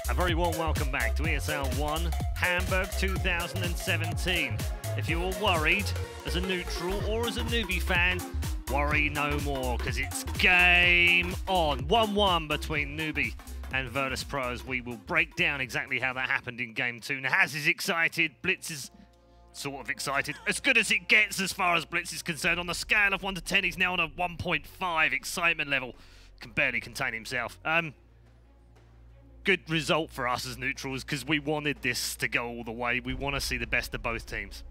A very warm welcome back to ESL One Hamburg 2017. If you're worried as a neutral or as a newbie fan, worry no more, because it's game on. 1-1 between Newbee and Virtus.pro as we will break down exactly how that happened in game 2. Nahaz is excited, Blitz is sort of excited. As good as it gets as far as Blitz is concerned. On the scale of 1 to 10, he's now on a 1.5 excitement level. Can barely contain himself. Good result for us as neutrals, because we wanted this to go all the way. We want to see the best of both teams.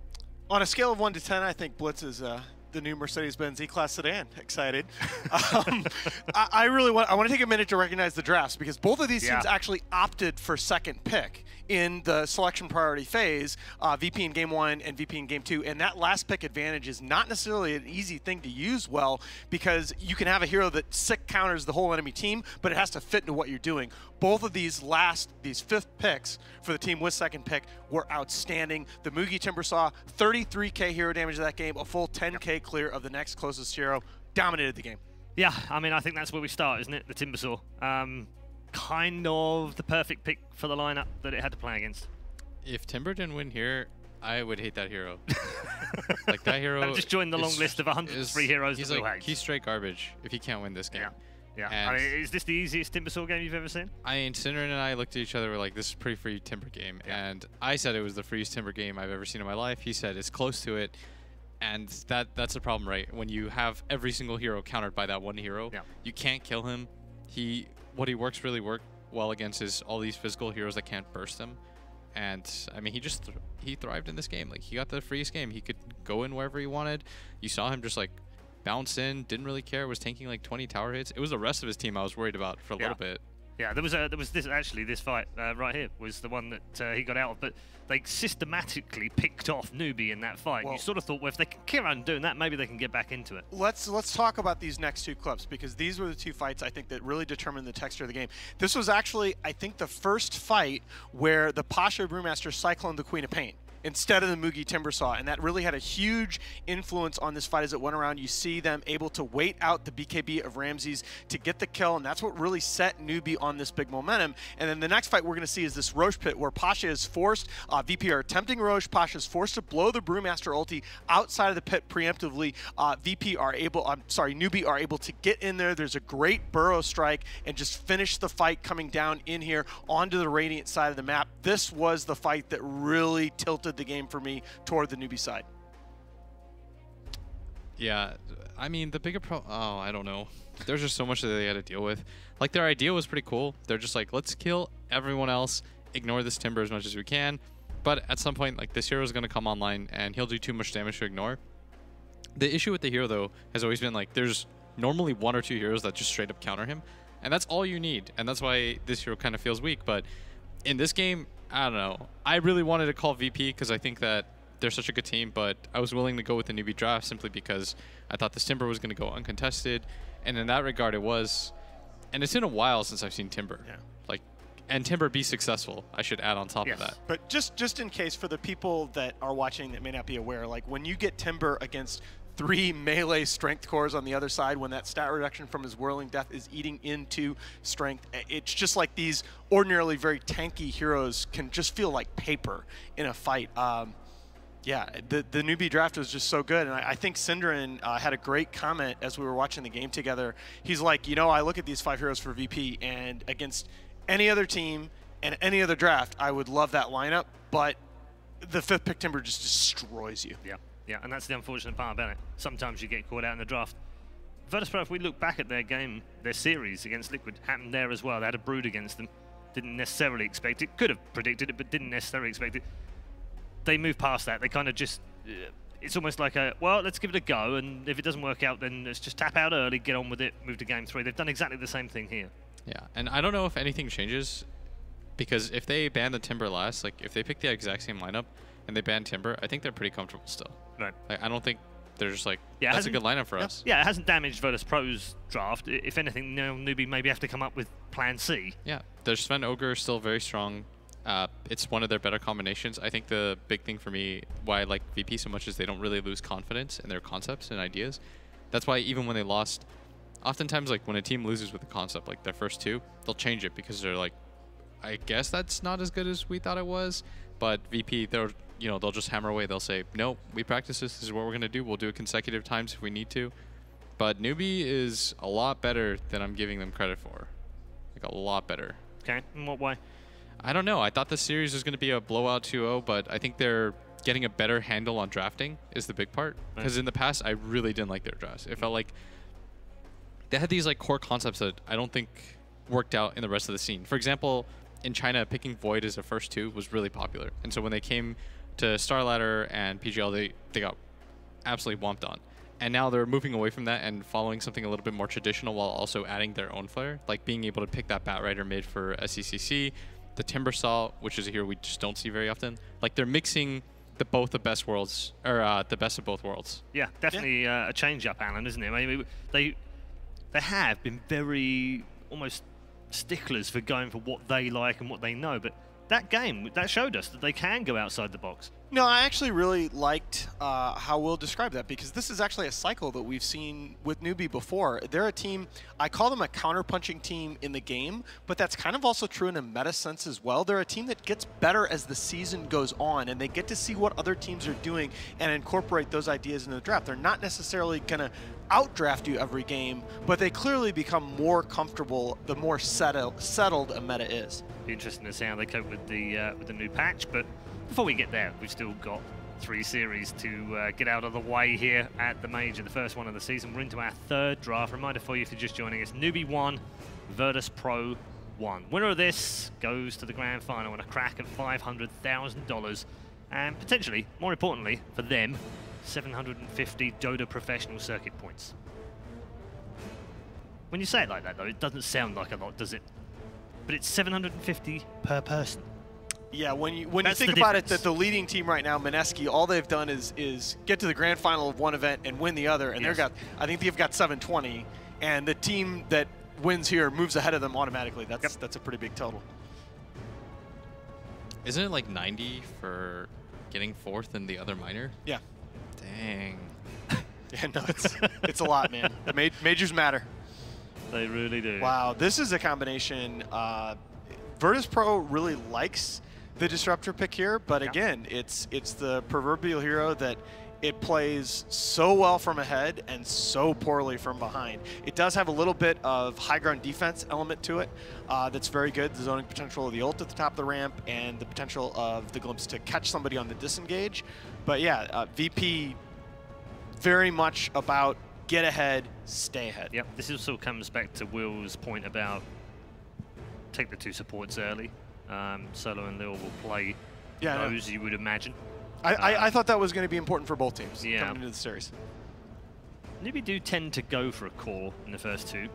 On a scale of 1 to 10, I think Blitz is the new Mercedes-Benz E-Class sedan. Excited. I want to take a minute to recognize the drafts, because both of these teams actually opted for second pick in the selection priority phase, VP in game 1 and VP in game 2. And that last pick advantage is not necessarily an easy thing to use well, because you can have a hero that sick counters the whole enemy team, but it has to fit into what you're doing. Both of these fifth picks for the team with second pick were outstanding. The Mugi Timbersaw, 33k hero damage in that game, a full 10k clear of the next closest hero, dominated the game. Yeah, I mean, I think that's where we start, isn't it? The Timbersaw. Kind of the perfect pick for the lineup that it had to play against. If Timber didn't win here, I would hate that hero. Like, that hero... I've just joined the long list of 103 heroes he's that like, he's straight garbage if he can't win this game. Yeah. I mean, is this the easiest Timbersaw game you've ever seen? I mean, Synderen and I looked at each other, we're like, this is a pretty free Timber game. Yeah. And I said it was the freest Timber game I've ever seen in my life. He said it's close to it. And that's the problem, right? When you have every single hero countered by that one hero, you can't kill him. What he works really well against is all these physical heroes that can't burst him. And I mean, he thrived in this game. Like, he got the freest game. He could go in wherever he wanted. You saw him just like bounce in, didn't really care, was tanking like 20 tower hits. It was the rest of his team I was worried about for a little bit. Yeah, there was this fight right here was the one that he got out of, but they systematically picked off Newbee in that fight. Well, you sort of thought, well, if they can carry on doing that, maybe they can get back into it. Let's talk about these next two clips, because these were the two fights I think that really determined the texture of the game. This was actually, I think, the first fight where the Pasha Brewmaster cycloned the Queen of Pain instead of the Mugi Timbersaw, and that really had a huge influence on this fight as it went around. You see them able to wait out the BKB of Ramses to get the kill, and that's what really set Newbee on this big momentum. And then the next fight we're going to see is this Roche pit where Pasha is forced, VP are attempting Roche, Pasha is forced to blow the Brewmaster ulti outside of the pit preemptively. Newbee are able to get in there. There's a great burrow strike and just finish the fight coming down in here onto the Radiant side of the map. This was the fight that really tilted the game for me toward the Newbee side. Yeah, I mean, the bigger I don't know. There's just so much that they had to deal with. Like, their idea was pretty cool. They're just like, let's kill everyone else, ignore this Timber as much as we can. But at some point, like, this hero is going to come online and he'll do too much damage to ignore. The issue with the hero, though, has always been, like, there's normally 1 or 2 heroes that just straight up counter him. And that's all you need. And that's why this hero kind of feels weak. But in this game, I don't know. I really wanted to call VP because I think that they're such a good team, but I was willing to go with the Newbee draft simply because I thought this Timber was going to go uncontested. And in that regard, it was. And it's been a while since I've seen Timber. Yeah. Like, and Timber be successful, I should add on top of that. But just in case, for the people that are watching that may not be aware, like, when you get Timber against 3 melee strength cores on the other side, when that stat reduction from his Whirling Death is eating into strength, it's just like these ordinarily very tanky heroes can just feel like paper in a fight. Yeah, the Newbee draft was just so good, and I think Synderen had a great comment as we were watching the game together. He's like, you know, I look at these 5 heroes for VP, and against any other team and any other draft, I would love that lineup, but the 5th pick Timber just destroys you. Yeah, and that's the unfortunate part about it. Sometimes you get caught out in the draft. Virtus.pro, if we look back at their game, their series against Liquid, happened there as well. They had a Brood against them. Didn't necessarily expect it. Could have predicted it, but didn't necessarily expect it. They moved past that. They kind of just... it's almost like well, let's give it a go, and if it doesn't work out, then let's just tap out early, get on with it, move to game 3. They've done exactly the same thing here. Yeah, and I don't know if anything changes, because if they ban the Timber last, like, if they pick the exact same lineup, and they ban Timber, I think they're pretty comfortable still. Right. Like, I don't think they're just like, that's a good lineup for us. Yeah, it hasn't damaged Virtus.pro's draft. If anything, Newbee maybe have to come up with plan C. Yeah, their Sven Ogre is still very strong. It's one of their better combinations. I think the big thing for me, why I like VP so much, is they don't really lose confidence in their concepts and ideas. That's why even when they lost, oftentimes, like, when a team loses with a concept, like their first 2, they'll change it because they're like, I guess that's not as good as we thought it was. But VP, they'll just hammer away. They'll say, no, we practice this. This is what we're gonna do. We'll do it consecutive times if we need to. But Newbee is a lot better than I'm giving them credit for. Like a lot better. Okay, in what way? I don't know. I thought the series was gonna be a blowout 2-0, but I think they're getting a better handle on drafting is the big part. Because in the past, I really didn't like their drafts. It felt like they had these like core concepts that I don't think worked out in the rest of the scene. For example, in China, picking Void as a first 2 was really popular. And so when they came to Star Ladder and PGL, they got absolutely womped on. And now they're moving away from that and following something a little bit more traditional while also adding their own flair, like being able to pick that Bat Rider mid for SECC, the Timbersaw, which is a hero we just don't see very often. Like they're mixing the best of both worlds. Yeah, definitely a change up, Alan, isn't it? I mean, they have been very almost sticklers for going for what they like and what they know, but that game, that showed us that they can go outside the box. No, I actually really liked how Will described that, because this is actually a cycle that we've seen with Newbee before. They're a team, I call them a counter-punching team in the game, but that's kind of also true in a meta sense as well. They're a team that gets better as the season goes on, and they get to see what other teams are doing and incorporate those ideas into the draft. They're not necessarily going to outdraft you every game, but they clearly become more comfortable the more settled a meta is. Be interesting to see how they cope with the new patch, but before we get there, we've still got 3 series to get out of the way here at the Major, the first one of the season. We're into our 3rd draft. Reminder for you if you're just joining us, Newbee 1, Virtus.pro 1. Winner of this goes to the grand final and a crack at $500,000, and potentially, more importantly for them, 750 Dota professional circuit points. When you say it like that, though, it doesn't sound like a lot, does it? But it's 750 per person. Yeah, when you think about it, that the leading team right now, Mineski, all they've done is get to the grand final of one event and win the other, and I think they've got 720, and the team that wins here moves ahead of them automatically. That's a pretty big total. Isn't it like 90 for getting 4th in the other minor? Yeah. Dang. Yeah, no, it's a lot, man. The majors matter. They really do. Wow, this is a combination. Virtus.pro really likes the disruptor pick here, but again, it's the proverbial hero that it plays so well from ahead and so poorly from behind. It does have a little bit of high ground defense element to it that's very good. The zoning potential of the ult at the top of the ramp and the potential of the glimpse to catch somebody on the disengage. But yeah, VP very much about get ahead, stay ahead. Yep, this also comes back to Will's point about take the 2 supports early. Solo and Lil will play those, you would imagine. I thought that was going to be important for both teams coming into the series. Newbee do tend to go for a core in the first 2.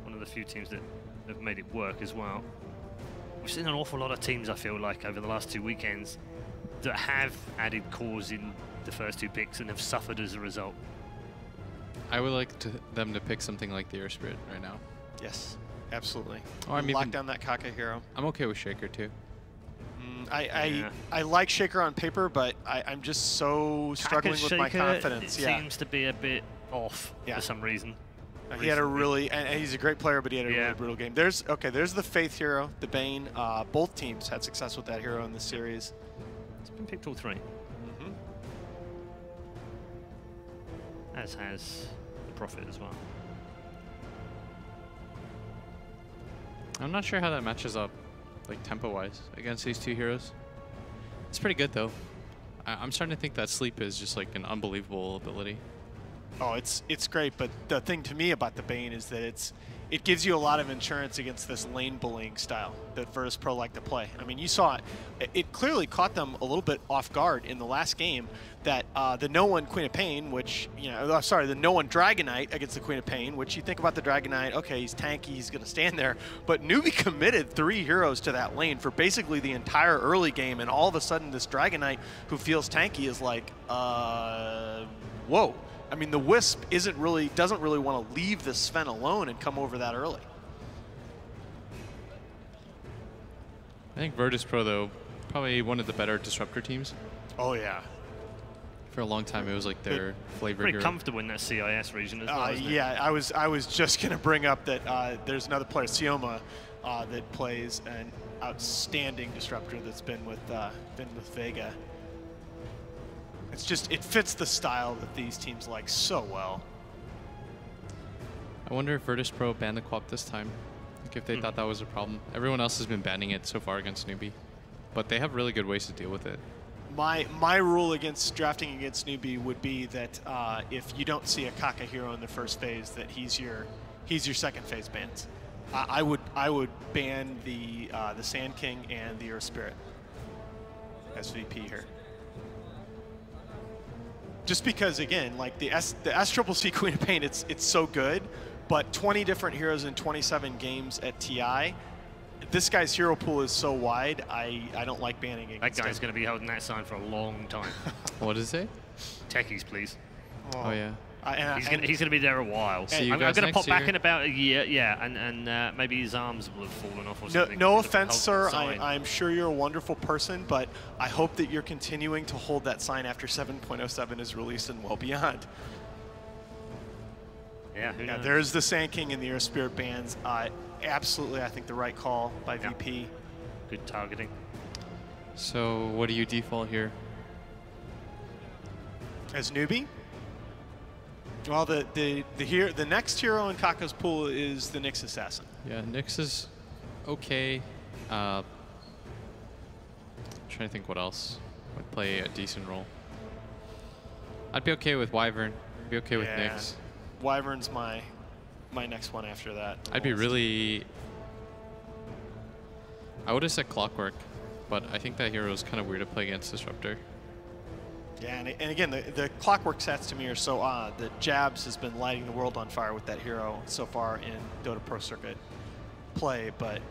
One of the few teams that have made it work as well. We've seen an awful lot of teams, I feel like, over the last 2 weekends that have added cores in the first 2 picks and have suffered as a result. I would like them to pick something like the Air Spirit right now. Yes, absolutely. Or I mean, lock down that Kaka hero. I'm okay with Shaker too. I like Shaker on paper, but I'm just so struggling with my confidence. It seems to be a bit off for some reason. He had a really, and he's a great player, but he had a really brutal game. There's the Faith hero, the Bane. Both teams had success with that hero in this series. It's been picked all 3. As has the Prophet as well. I'm not sure how that matches up, like tempo-wise, against these 2 heroes. It's pretty good though. I'm starting to think that Sleep is just like an unbelievable ability. Oh, it's great, but the thing to me about the Bane is that it gives you a lot of insurance against this lane bullying style that Virtus.pro like to play. I mean, you saw it clearly caught them a little bit off guard in the last game that the no-one Queen of Pain, which, the no-one Dragonite against the Queen of Pain, which you think about the Dragonite, okay, he's tanky, he's going to stand there, but Newbee committed 3 heroes to that lane for basically the entire early game, and all of a sudden this Dragonite who feels tanky is like, whoa. I mean, the Wisp doesn't really want to leave the Sven alone and come over that early. I think Virtus.pro, though, probably one of the better disruptor teams. Oh, yeah. For a long time, it was like their flavor pretty hero. Comfortable in that CIS region as well, isn't it? Yeah, I was just going to bring up that there's another player, Sioma, that plays an outstanding disruptor that's been with Vega. It's just, it fits the style that these teams like so well. I wonder if Virtus.pro banned the co-op this time. Like if they thought that was a problem. Everyone else has been banning it so far against Newbee, but they have really good ways to deal with it. My rule against drafting against Newbee would be that if you don't see a Kaka hero in the first phase, that he's your second phase bans. I would ban the Sand King and the Earth Spirit as VP here. Just because, again, like the SCCC Queen of Pain, it's so good, but 20 different heroes in 27 games at TI. This guy's hero pool is so wide, I don't like banning against That guy's going to be holding that sign for a long time. What does it say? Techies, please. Oh yeah. He's going to be there a while. See I'm going to pop back year. in about a year, yeah, and maybe his arms will have fallen off or something. No offense, sir. I'm sure you're a wonderful person, but I hope that you're continuing to hold that sign after 7.07 is released and well beyond. Yeah, who knows? There's the Sand King and the Earth Spirit bans. Absolutely, I think the right call by VP. Good targeting. So what do you default here? As Newbee? Well, the next hero in Kaka's pool is the Nyx Assassin. Yeah, Nyx is okay. Trying to think what else would play a decent role. I'd be okay with Wyvern. Be okay with Nyx. Wyvern's my next one after that. I'd be really. I would have said Clockwork, but I think that hero is kind of weird to play against Disruptor. Yeah, and again, the Clockwork stats to me are so odd that Jabs has been lighting the world on fire with that hero so far in Dota Pro Circuit play, but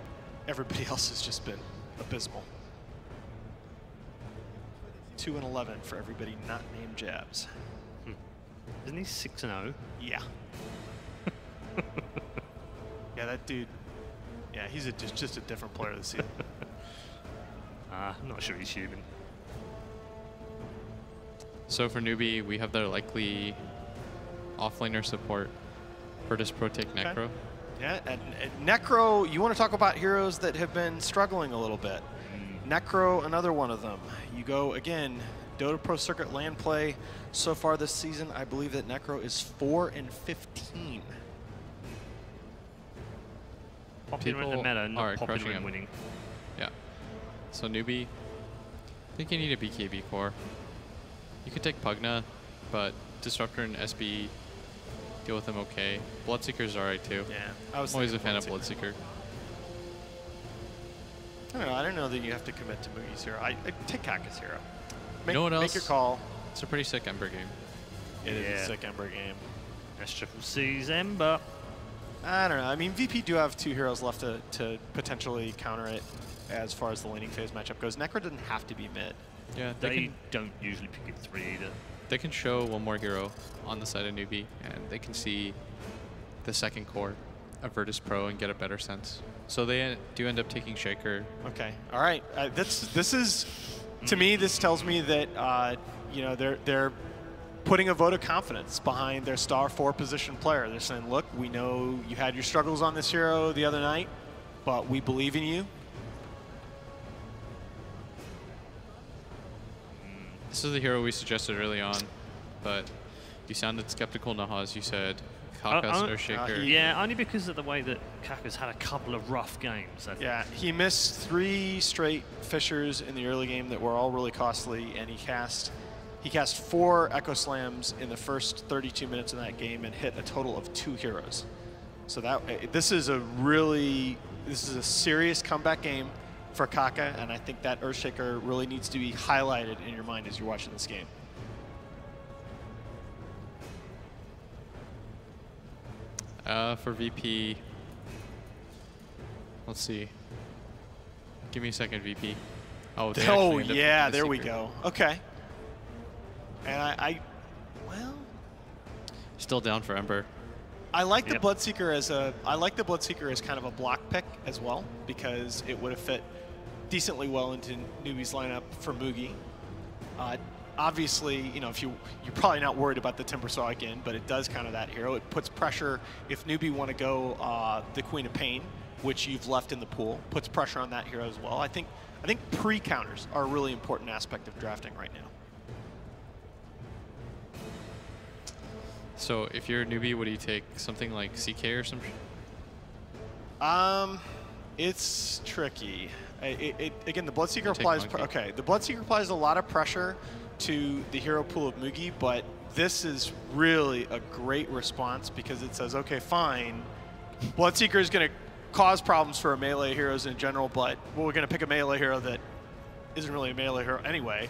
everybody else has just been abysmal. 2-11 for everybody not named Jabs. Isn't he 6-0? Yeah. Yeah, that dude. Yeah, he's just a different player this season. I'm not sure he's human. So for Newbee, we have their likely offlaner support. Virtus.pro take Necro. Yeah, and Necro, you want to talk about heroes that have been struggling a little bit. Necro, another one of them. You go, again, Dota Pro Circuit LAN play so far this season, I believe that Necro is 4-15. Popular in the meta, not popular in winning. Yeah. So Newbee, I think you need a BKB core. You could take Pugna, but Disruptor and SB deal with them okay. Bloodseeker's alright too. Yeah, I'm always a fan of Bloodseeker. I don't know. I don't know that you have to commit to Mugi's hero. I take Kaka's hero. You know what else? Make your call. It's a pretty sick Ember game. It is a sick Ember game. SCCC's Ember. I don't know. I mean, VP do have two heroes left to potentially counter it as far as the laning phase matchup goes. Necro doesn't have to be mid. Yeah, they don't usually pick it 3 either. They can show one more hero on the side of Newbee, and they can see the second core of Virtus.pro and get a better sense. So they do end up taking Shaker. Okay. All right. This is, to me, this tells me that you know, they're putting a vote of confidence behind their star 4 position player. They're saying, look, we know you had your struggles on this hero the other night, but we believe in you. This is the hero we suggested early on, but you sounded skeptical, Nahaz. You said Kaka's or Shaker. Yeah, only because of the way that Kaka's had a couple of rough games. Yeah, he missed 3 straight Fissures in the early game that were all really costly, and he cast 4 Echo Slams in the first 32 minutes of that game and hit a total of 2 heroes. So this is a serious comeback game for Kaka, and I think that Earthshaker really needs to be highlighted in your mind as you're watching this game. For VP, let's see. Give me a second, VP. Oh, yeah, there we go. Okay. And well, still down for Ember. I like the Bloodseeker as kind of a block pick as well, because it would have fit decently well into Newbee's lineup for Mugi. Obviously, you know, if you're probably not worried about the Timbersaw again, but it does kind of that hero. It puts pressure if Newbee want to go the Queen of Pain which you've left in the pool, puts pressure on that hero as well. I think pre-counters are a really important aspect of drafting right now. So if you're a newbie, what do you take? Something like CK or some? It's tricky. Again, the Bloodseeker applies. Okay, the Bloodseeker applies a lot of pressure to the hero pool of Mugi, but this is really a great response because it says, okay, fine, Bloodseeker is going to cause problems for melee heroes in general, but we're going to pick a melee hero that isn't really a melee hero anyway.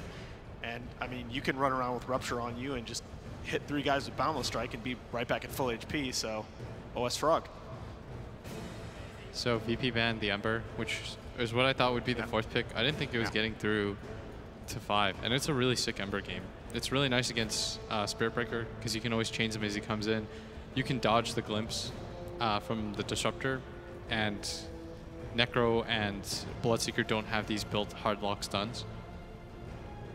And I mean, you can run around with Rupture on you and just hit 3 guys with Boundless Strike and be right back at full HP, so OS Frog. So VP banned the Ember, which is what I thought would be the 4th pick. I didn't think it was getting through to 5, and it's a really sick Ember game. It's really nice against Spirit Breaker because you can always change him as he comes in. You can dodge the glimpse from the Disruptor, and Necro and Bloodseeker don't have these built hard lock stuns.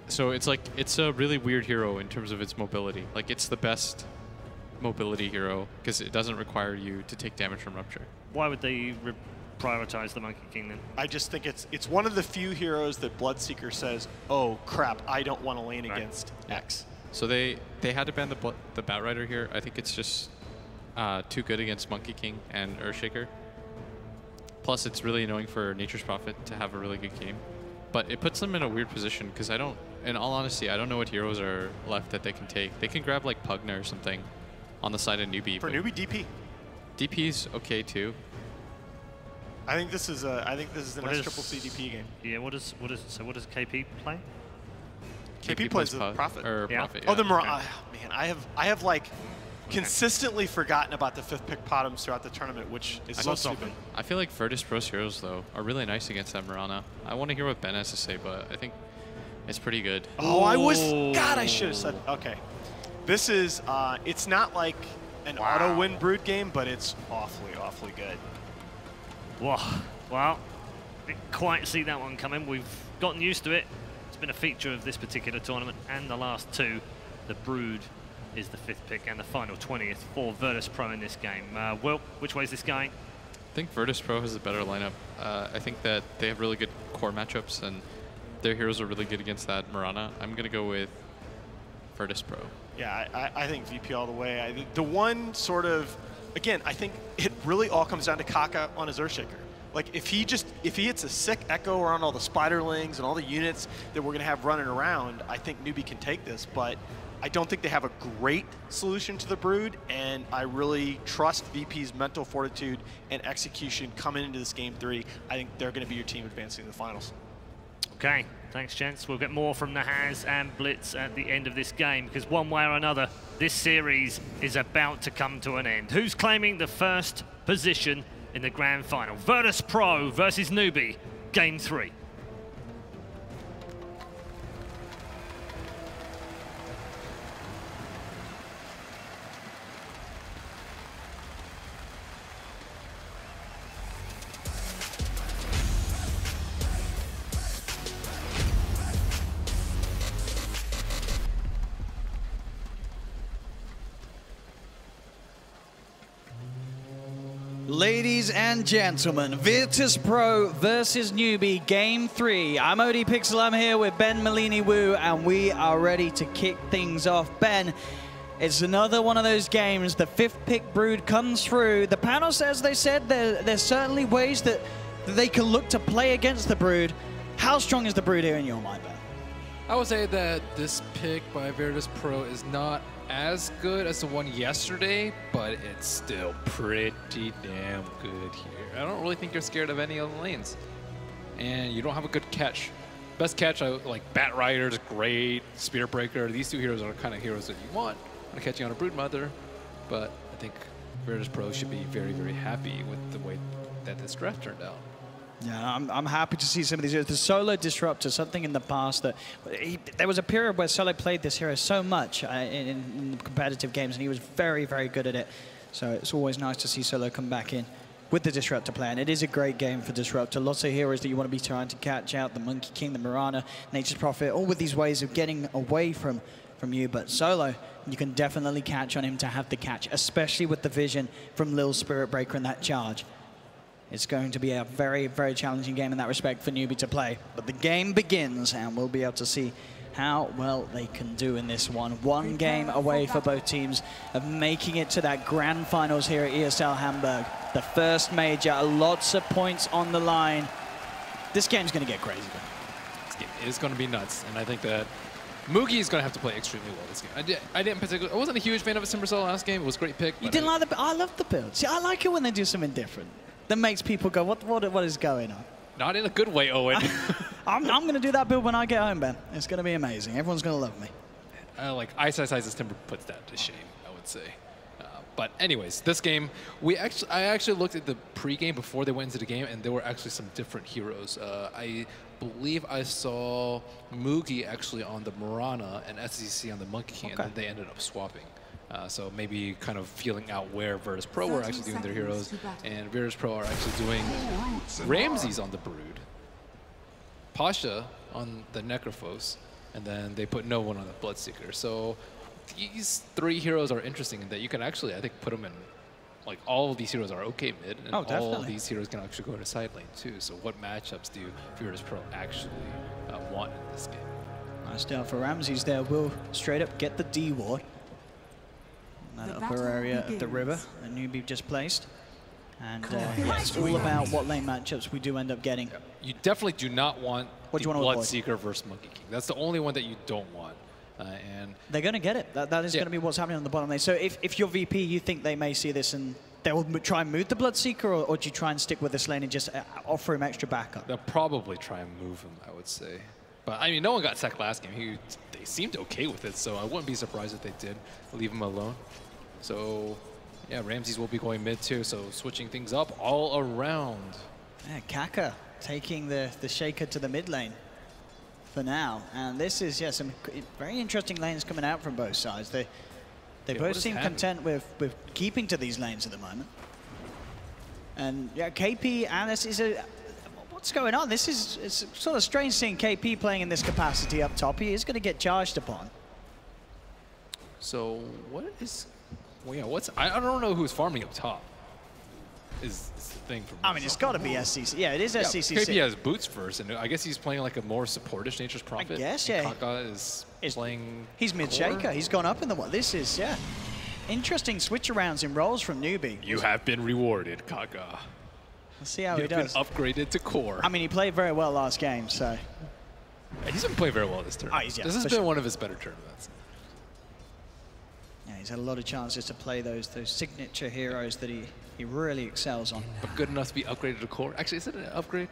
So it's like, it's a really weird hero in terms of its mobility. Like, it's the best mobility hero because it doesn't require you to take damage from Rupture. Why would they prioritize the Monkey King then? I just think it's one of the few heroes that Bloodseeker says, oh crap, I don't want to lane against X. So they had to ban the Batrider here. I think it's just too good against Monkey King and Earthshaker. Plus, it's really annoying for Nature's Prophet to have a really good game. But it puts them in a weird position because I don't, in all honesty, I don't know what heroes are left that they can take. They can grab like Pugna or something on the side of Newbee. For Newbee, DP. DP's okay too. I think this is a SCCC DP game. Yeah. What does KP play? KP plays the Prophet. Prophet. Oh, the Mirage. Okay. Man, I have like consistently forgotten about the 5th pick Potums throughout the tournament, which is so stupid. I feel like Virtus.pro's heroes though are really nice against that Mirana. I want to hear what Ben has to say, but I think it's pretty good. Oh, God, I should have said. Okay, this is. It's not like an auto win Brood game, but it's awfully good. Wow. Well, didn't quite see that one coming. We've gotten used to it. It's been a feature of this particular tournament and the last 2. The Brood is the 5th pick and the final 20th for Virtus.pro in this game. Will, which way is this going? I think Virtus.pro has a better lineup. I think that they have really good core matchups and their heroes are really good against that Mirana. I'm going to go with Virtus.pro. Yeah, I think VP all the way. The one sort of, again, I think it really all comes down to Kaka on his Earthshaker. Like, if he hits a sick echo around all the Spiderlings and all the units that we're going to have running around, I think Newbee can take this, but I don't think they have a great solution to the Brood, and I really trust VP's mental fortitude and execution coming into this Game 3. I think they're going to be your team advancing to the finals. Okay, thanks, gents. We'll get more from the Haz and Blitz at the end of this game, because one way or another, this series is about to come to an end. Who's claiming the first position in the grand final? Virtus.pro versus Newbee, Game 3. Ladies and gentlemen, Virtus.pro versus Newbee, Game 3. I'm OD Pixel, I'm here with Ben Malini Wu, and we are ready to kick things off. Ben, it's another one of those games. The 5th pick Brood comes through. The panel says there's certainly ways that they can look to play against the Brood. How strong is the Brood here in your mind, Ben? I would say that this pick by Virtus.pro is not as good as the one yesterday, but it's still pretty damn good here. I don't really think you're scared of any of the lanes. And you don't have a good catch. Best catch, like Batrider is great, Spirit Breaker. These 2 heroes are the kind of heroes that you want when catching on a Broodmother. But I think Virtus.pro should be very, very happy with the way that this draft turned out. Yeah, I'm happy to see some of these. The Solo Disruptor, something in the past that there was a period where Solo played this hero so much in competitive games, and he was very, very good at it. So it's always nice to see Solo come back in with the Disruptor play, and it is a great game for Disruptor. Lots of heroes that you want to be trying to catch out, the Monkey King, the Mirana, Nature's Prophet, all with these ways of getting away from you. But Solo, you can definitely catch on him to have the catch, especially with the vision from Lil Spirit Breaker and that charge. It's going to be a very, very challenging game in that respect for Newbee to play. But the game begins, and we'll be able to see how well they can do in this one. One game away for both teams of making it to that grand finals here at ESL Hamburg. The first major, lots of points on the line. This game's going to get crazy. This game is going to be nuts, and I think that Moogie is going to have to play extremely well this game. I wasn't a huge fan of a Simmersol last game. It was a great pick. You didn't like the... I love the build. See, I like it when they do something different. That makes people go, what is going on? Not in a good way, Owen. I'm going to do that build when I get home, Ben. It's going to be amazing. Everyone's going to love me. Like, Ice Ice's Timber puts that to shame, I would say. But anyways, this game, I actually looked at the pregame before they went into the game, and there were actually some different heroes. I believe I saw Moogie actually on the Marana and SCC on the Monkey King, and then they ended up swapping. So maybe kind of feeling out where Virtus.pro were actually doing their heroes, and Virtus.pro are actually doing Ramses on the Brood, Pasha on the Necrophos, and then they put no one on the Bloodseeker. So these three heroes are interesting in that you can actually, I think, put them in, like, all of these heroes are okay mid, and all of these heroes can actually go to side lane too. So what matchups do Virtus.pro actually want in this game? Nice start for Ramses there. Will straight up get the D ward. That upper area of the river that Newbee just placed. And yeah, it's all about what lane matchups we do end up getting. You definitely do not want Bloodseeker versus Monkey King. That's the only one that you don't want. And they're going to get it. That is going to be what's happening on the bottom lane. So if you're VP, you think they may see this and they will try and move the Bloodseeker, or do you try and stick with this lane and just offer him extra backup? They'll probably try and move him, I would say. But I mean, no one got sacked last game. They seemed okay with it, so I wouldn't be surprised if they did leave him alone. So yeah, Ramses will be going mid too, so switching things up all around. Yeah, Kaka taking the Shaker to the mid lane for now. And this is, yeah, some very interesting lanes coming out from both sides. They both seem content with keeping to these lanes at the moment. And yeah, KP and this is what's going on? It's sort of strange seeing KP playing in this capacity up top. He is going to get charged upon. So what is... Well, yeah, I don't know who's farming up top. Is the thing for me. I mean, it's got to be SCC. Yeah, it is SCC. KP has boots first, and I guess he's playing like a more supportish Nature's Prophet. I guess, yeah. Kaka is playing. He's mid Shaker. He's gone up in the one. This is, yeah, interesting switch arounds in roles from Newbee. You have been rewarded, Kaka. Let's see how he does. You've been upgraded to core. I mean, he played very well last game, so. Yeah, he's been playing very well this tournament. This has been one of his better tournaments. Yeah, he's had a lot of chances to play those signature heroes that he really excels on. But good enough to be upgraded to core? Actually, is it an upgrade?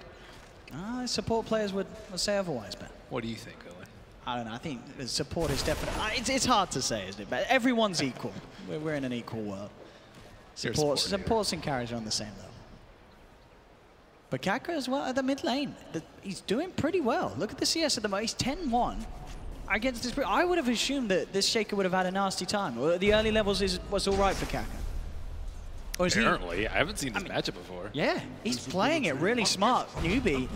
Support players would say otherwise, Ben. What do you think, Owen? I don't know. I think the support is definitely... It's hard to say, isn't it? But everyone's equal. We're in an equal world. Supports and carries are on the same level. But Kaka as well at the mid lane. He's doing pretty well. Look at the CS at the moment. He's 10-1. Against this, I would have assumed that this Shaker would have had a nasty time. The early levels was all right for Kaka. Or is Apparently, I haven't seen this matchup before. Yeah, he's playing it really smart. Newbie.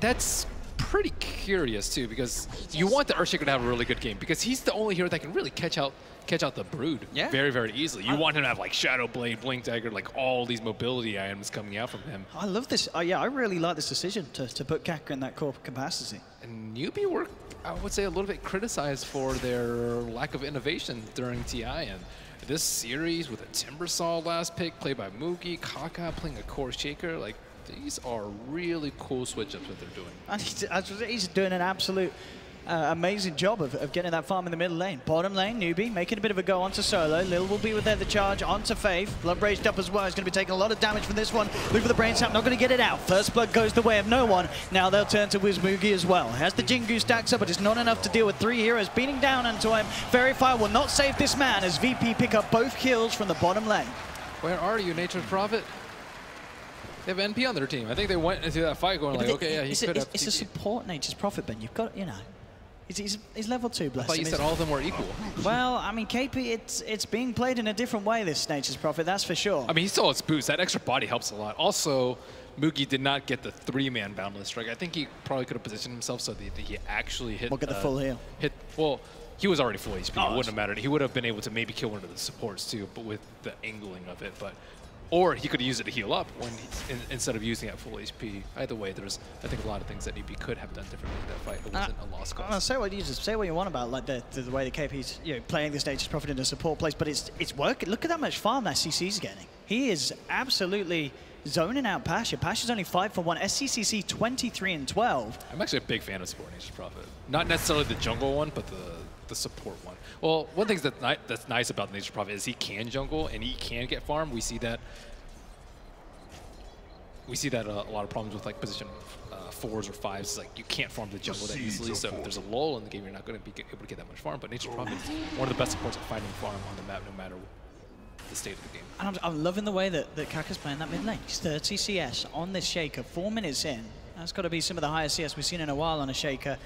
That's pretty curious too, because you want the Earthshaker to have a really good game, because he's the only hero that can really catch out the Brood very, very easily. You want him to have like Shadow Blade, Blink Dagger, like all these mobility items coming out from him. I love this. Yeah, I really like this decision to put Kaka in that core capacity. And Newbee were, I would say, a little bit criticized for their lack of innovation during TI, and this series with a Timbersaw last pick played by Moogie, Kaka playing a core Shaker, like these are really cool switch-ups that they're doing. And he's doing an absolute amazing job of getting that farm in the middle lane. Bottom lane, Newbee making a bit of a go onto Solo. Lil will be with there the charge onto Faith. Blood raised up as well. He's going to be taking a lot of damage from this one. Look for the brain sap, not going to get it out. First blood goes the way of no one. Now they'll turn to Moogie as well. Has the Jingu stacks up, but it's not enough to deal with three heroes beating down onto him. Verify will not save this man as VP pick up both kills from the bottom lane. Where are you, Nature's Prophet? They have NP on their team. I think they went into that fight going like, okay, yeah, he could have. It's a support Nature's Prophet, Ben. You've got, you know. He's level 2, bless him. I thought you said all of them were equal. Well, I mean, KP, it's being played in a different way, this Nature's Prophet, that's for sure. I mean, he still has boost. That extra body helps a lot. Also, Moogie did not get the 3-man boundless strike. I think he probably could have positioned himself so that he actually hit... We'll get the full heal. Well, he was already full HP. It wouldn't have mattered. He would have been able to maybe kill one of the supports too, but with the angling of it. But Or he could use it to heal up when instead of using it at full HP. Either way, there's I think a lot of things that Newbee could have done differently in that fight. It wasn't a lost cause. Say what you want about like the way the KP's playing this Nature's Prophet in a support place, but it's working. Look at how much farm that CC's getting. He is absolutely zoning out Pasha. Pasha's only 5 for 1. SCCC 23 and 12. I'm actually a big fan of support Nature's Prophet. Not necessarily the jungle one, but the support one. Well, one thing that's nice about Nature's Prophet is he can jungle and he can get farm. We see that. We see that a lot of problems with like position 4s or 5s. It's like you can't farm the jungle that easily. So if there's a lull in the game, you're not going to be able to get that much farm. But Nature's Prophet is one of the best supports at finding farm on the map, no matter the state of the game. And I'm loving the way that Kaka's playing that mid lane. He's 30 CS on this Shaker, 4 minutes in. That's got to be some of the highest CS we've seen in a while on a Shaker.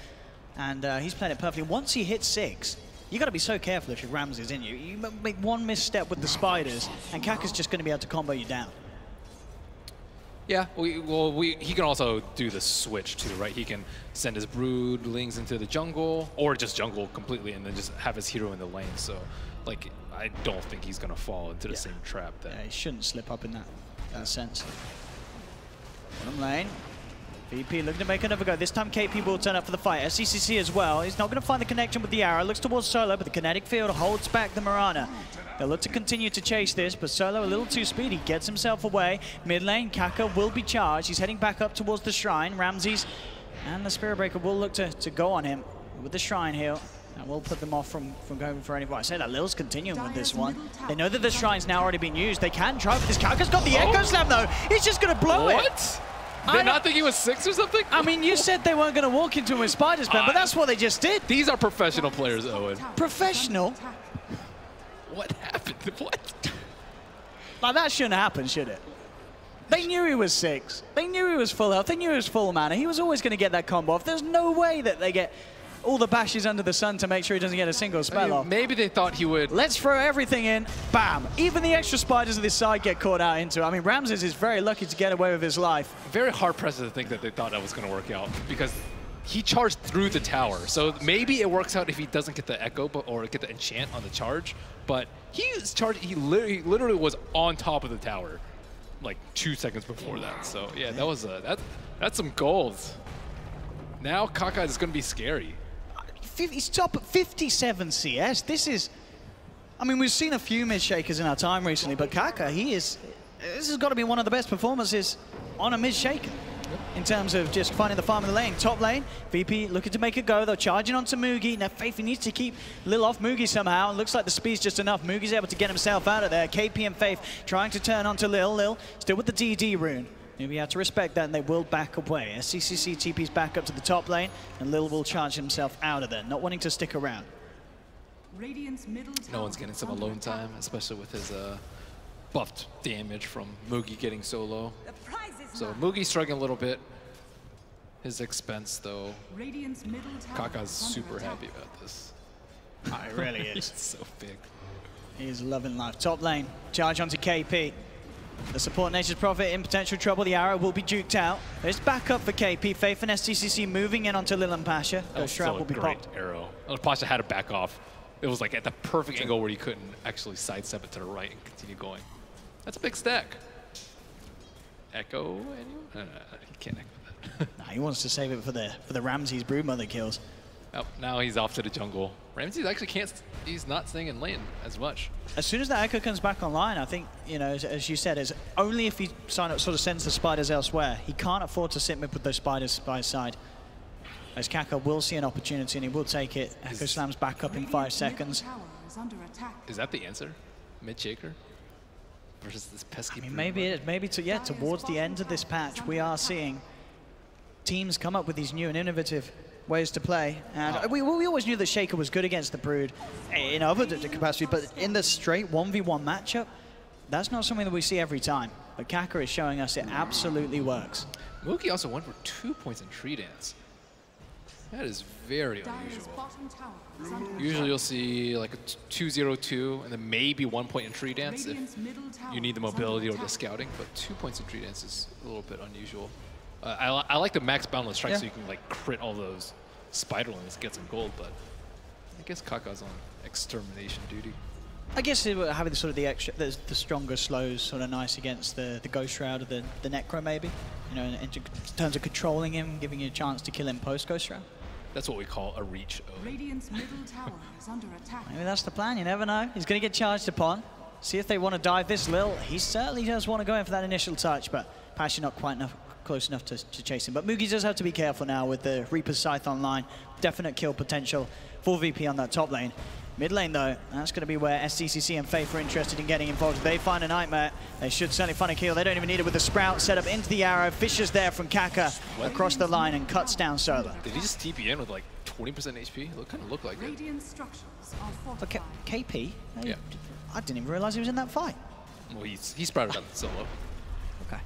And he's playing it perfectly. Once he hits 6, you got to be so careful if your Ramsey's in you. You make one misstep with the spiders, and Kaka's just going to be able to combo you down. Yeah, he can also do the switch too, right? He can send his broodlings into the jungle, or just jungle completely, and then just have his hero in the lane. So, like, I don't think he's gonna fall into the same trap. That he shouldn't slip up in that sense. Bottom lane. VP looking to make another go. This time KP will turn up for the fight. SCCC as well. He's not going to find the connection with the arrow. Looks towards Solo, but the kinetic field holds back the Mirana. They'll look to continue to chase this, but Solo a little too speedy. Gets himself away. Mid lane, Kaka will be charged. He's heading back up towards the Shrine. Ramses and the Spirit Breaker will look to go on him with the Shrine heal. And we'll put them off from going for anything. I say that Lil's continuing with this one. They know that the Shrine's now already been used. They can try, but this Kaka's got the Echo Slam though. He's just going to blow it. What? Did not think he was 6 or something? I mean, you said they weren't going to walk into him with Spider Spam, but that's what they just did. These are professional players, Owen. Professional? What happened? What? Like, that shouldn't happen, should it? They knew he was 6. They knew he was full health. They knew he was full mana. He was always going to get that combo off. There's no way that they get all the bashes under the sun to make sure he doesn't get a single spell off. Maybe they thought he would. Let's throw everything in. Bam. Even the extra spiders of this side get caught out into it. I mean, Ramses is very lucky to get away with his life. Very hard pressed to think that they thought that was going to work out because he charged through the tower. So maybe it works out if he doesn't get the echo or get the enchant on the charge. But he literally was on top of the tower like 2 seconds before that. So yeah, that was that's some gold. Now Kaka is going to be scary. He's top at 57 CS. This is, I mean, we've seen a few mid-shakers in our time recently, but Kaka, this has got to be one of the best performances on a mid-shaker in terms of just finding the farm in the lane. Top lane, VP looking to make a go. They're charging onto Mugi. Now Faith needs to keep Lil off Mugi somehow. It looks like the speed's just enough. Mugi's able to get himself out of there. KP and Faith trying to turn onto Lil. Lil still with the DD rune. Newbee have to respect that, and they will back away. SCCC TP's back up to the top lane, and Lil will charge himself out of there, not wanting to stick around. No one's getting some alone time, especially with his buffed damage from Mugi getting so low. So Mugi's struggling a little bit. His expense, though. Kaka's super happy about this. Oh, it really is. He's so big. He's loving life. Top lane, charge onto KP. The support Nature's Prophet in potential trouble. The arrow will be duked out. There's backup for KP. Faith and SCCC moving in onto Lil and Pasha. That was so a great arrow. Pasha had to back off. It was like at the perfect angle where he couldn't actually sidestep it to the right and continue going. That's a big stack. Echo anyone? He can't echo that. Nah, he wants to save it for the Ramses Broodmother kills. Oh, now he's off to the jungle. Ramses actually can't, he's not staying in lane as much. As soon as that echo comes back online, I think, you know, as you said, is only if he sort of sends the spiders elsewhere. He can't afford to sit mid with those spiders by his side. As Kaka will see an opportunity and he will take it. Echo slams back up in 5 seconds. Is that the answer? Mid-shaker? Versus this pesky maybe towards the end of this patch, we are seeing teams come up with these new and innovative ways to play. And we always knew that Shaker was good against the Brood in other capacity, but in the straight 1v1 matchup, that's not something that we see every time. But Kaka is showing us it absolutely works. Mugi also went for 2 points in Tree Dance. That is very unusual. Usually you'll see like a 2-0-2 and then maybe 1 point in Tree Dance if you need the mobility or the scouting, but 2 points in Tree Dance is a little bit unusual. I like the max boundless strike so you can like crit all those spiderlings, get some gold, but I guess Kaka's on extermination duty. I guess having sort of the stronger slows sort of nice against the Ghost Shroud or the Necro maybe. You know, in terms of controlling him, giving you a chance to kill him post Ghost Shroud. That's what we call a reach. Radiant's middle tower is under attack. Maybe that's the plan. You never know. He's going to get charged upon. See if they want to dive this Lil. He certainly does want to go in for that initial touch, but Passion not quite close enough to chase him. But Mugi does have to be careful now with the Reaper's Scythe online. Definite kill potential for VP on that top lane. Mid lane, though, that's going to be where SDCC and Faith are interested in getting involved. If they find a Nightmare, they should certainly find a kill. They don't even need it with the Sprout set up into the arrow. Fisher's there from Kaka across the line and cuts down Solar. Did he just TP in with like 20% HP? It kind of looked like it. Radiant structures are fortified. Okay, KP? Yeah. I didn't even realize he was in that fight. Well, he sprouted out the solo. Okay.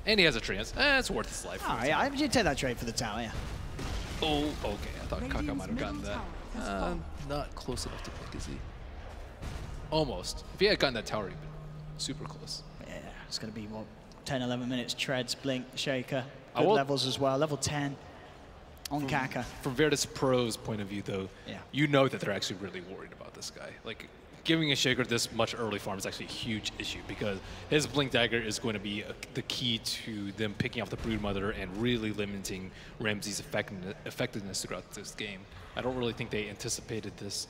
And he has a trance. It's worth his life. All right, I did take that trade for the tower, yeah. Oh, okay. I thought Kaka might have gotten middle that. tower has fallen. Not close enough to blink, is he? Almost. If he had gotten that tower, he'd been super close. Yeah, it's going to be, what, 10, 11 minutes. Treads, Blink, Shaker. I Good will- levels as well. Level 10 on Kaka. From Virtus.pro's point of view, though, Yeah. you know that they're actually really worried about this guy. Like, giving a Shaker this much early farm is actually a huge issue because his Blink Dagger is going to be the key to them picking off the Broodmother and really limiting Ramsey's effectiveness throughout this game. I don't really think they anticipated this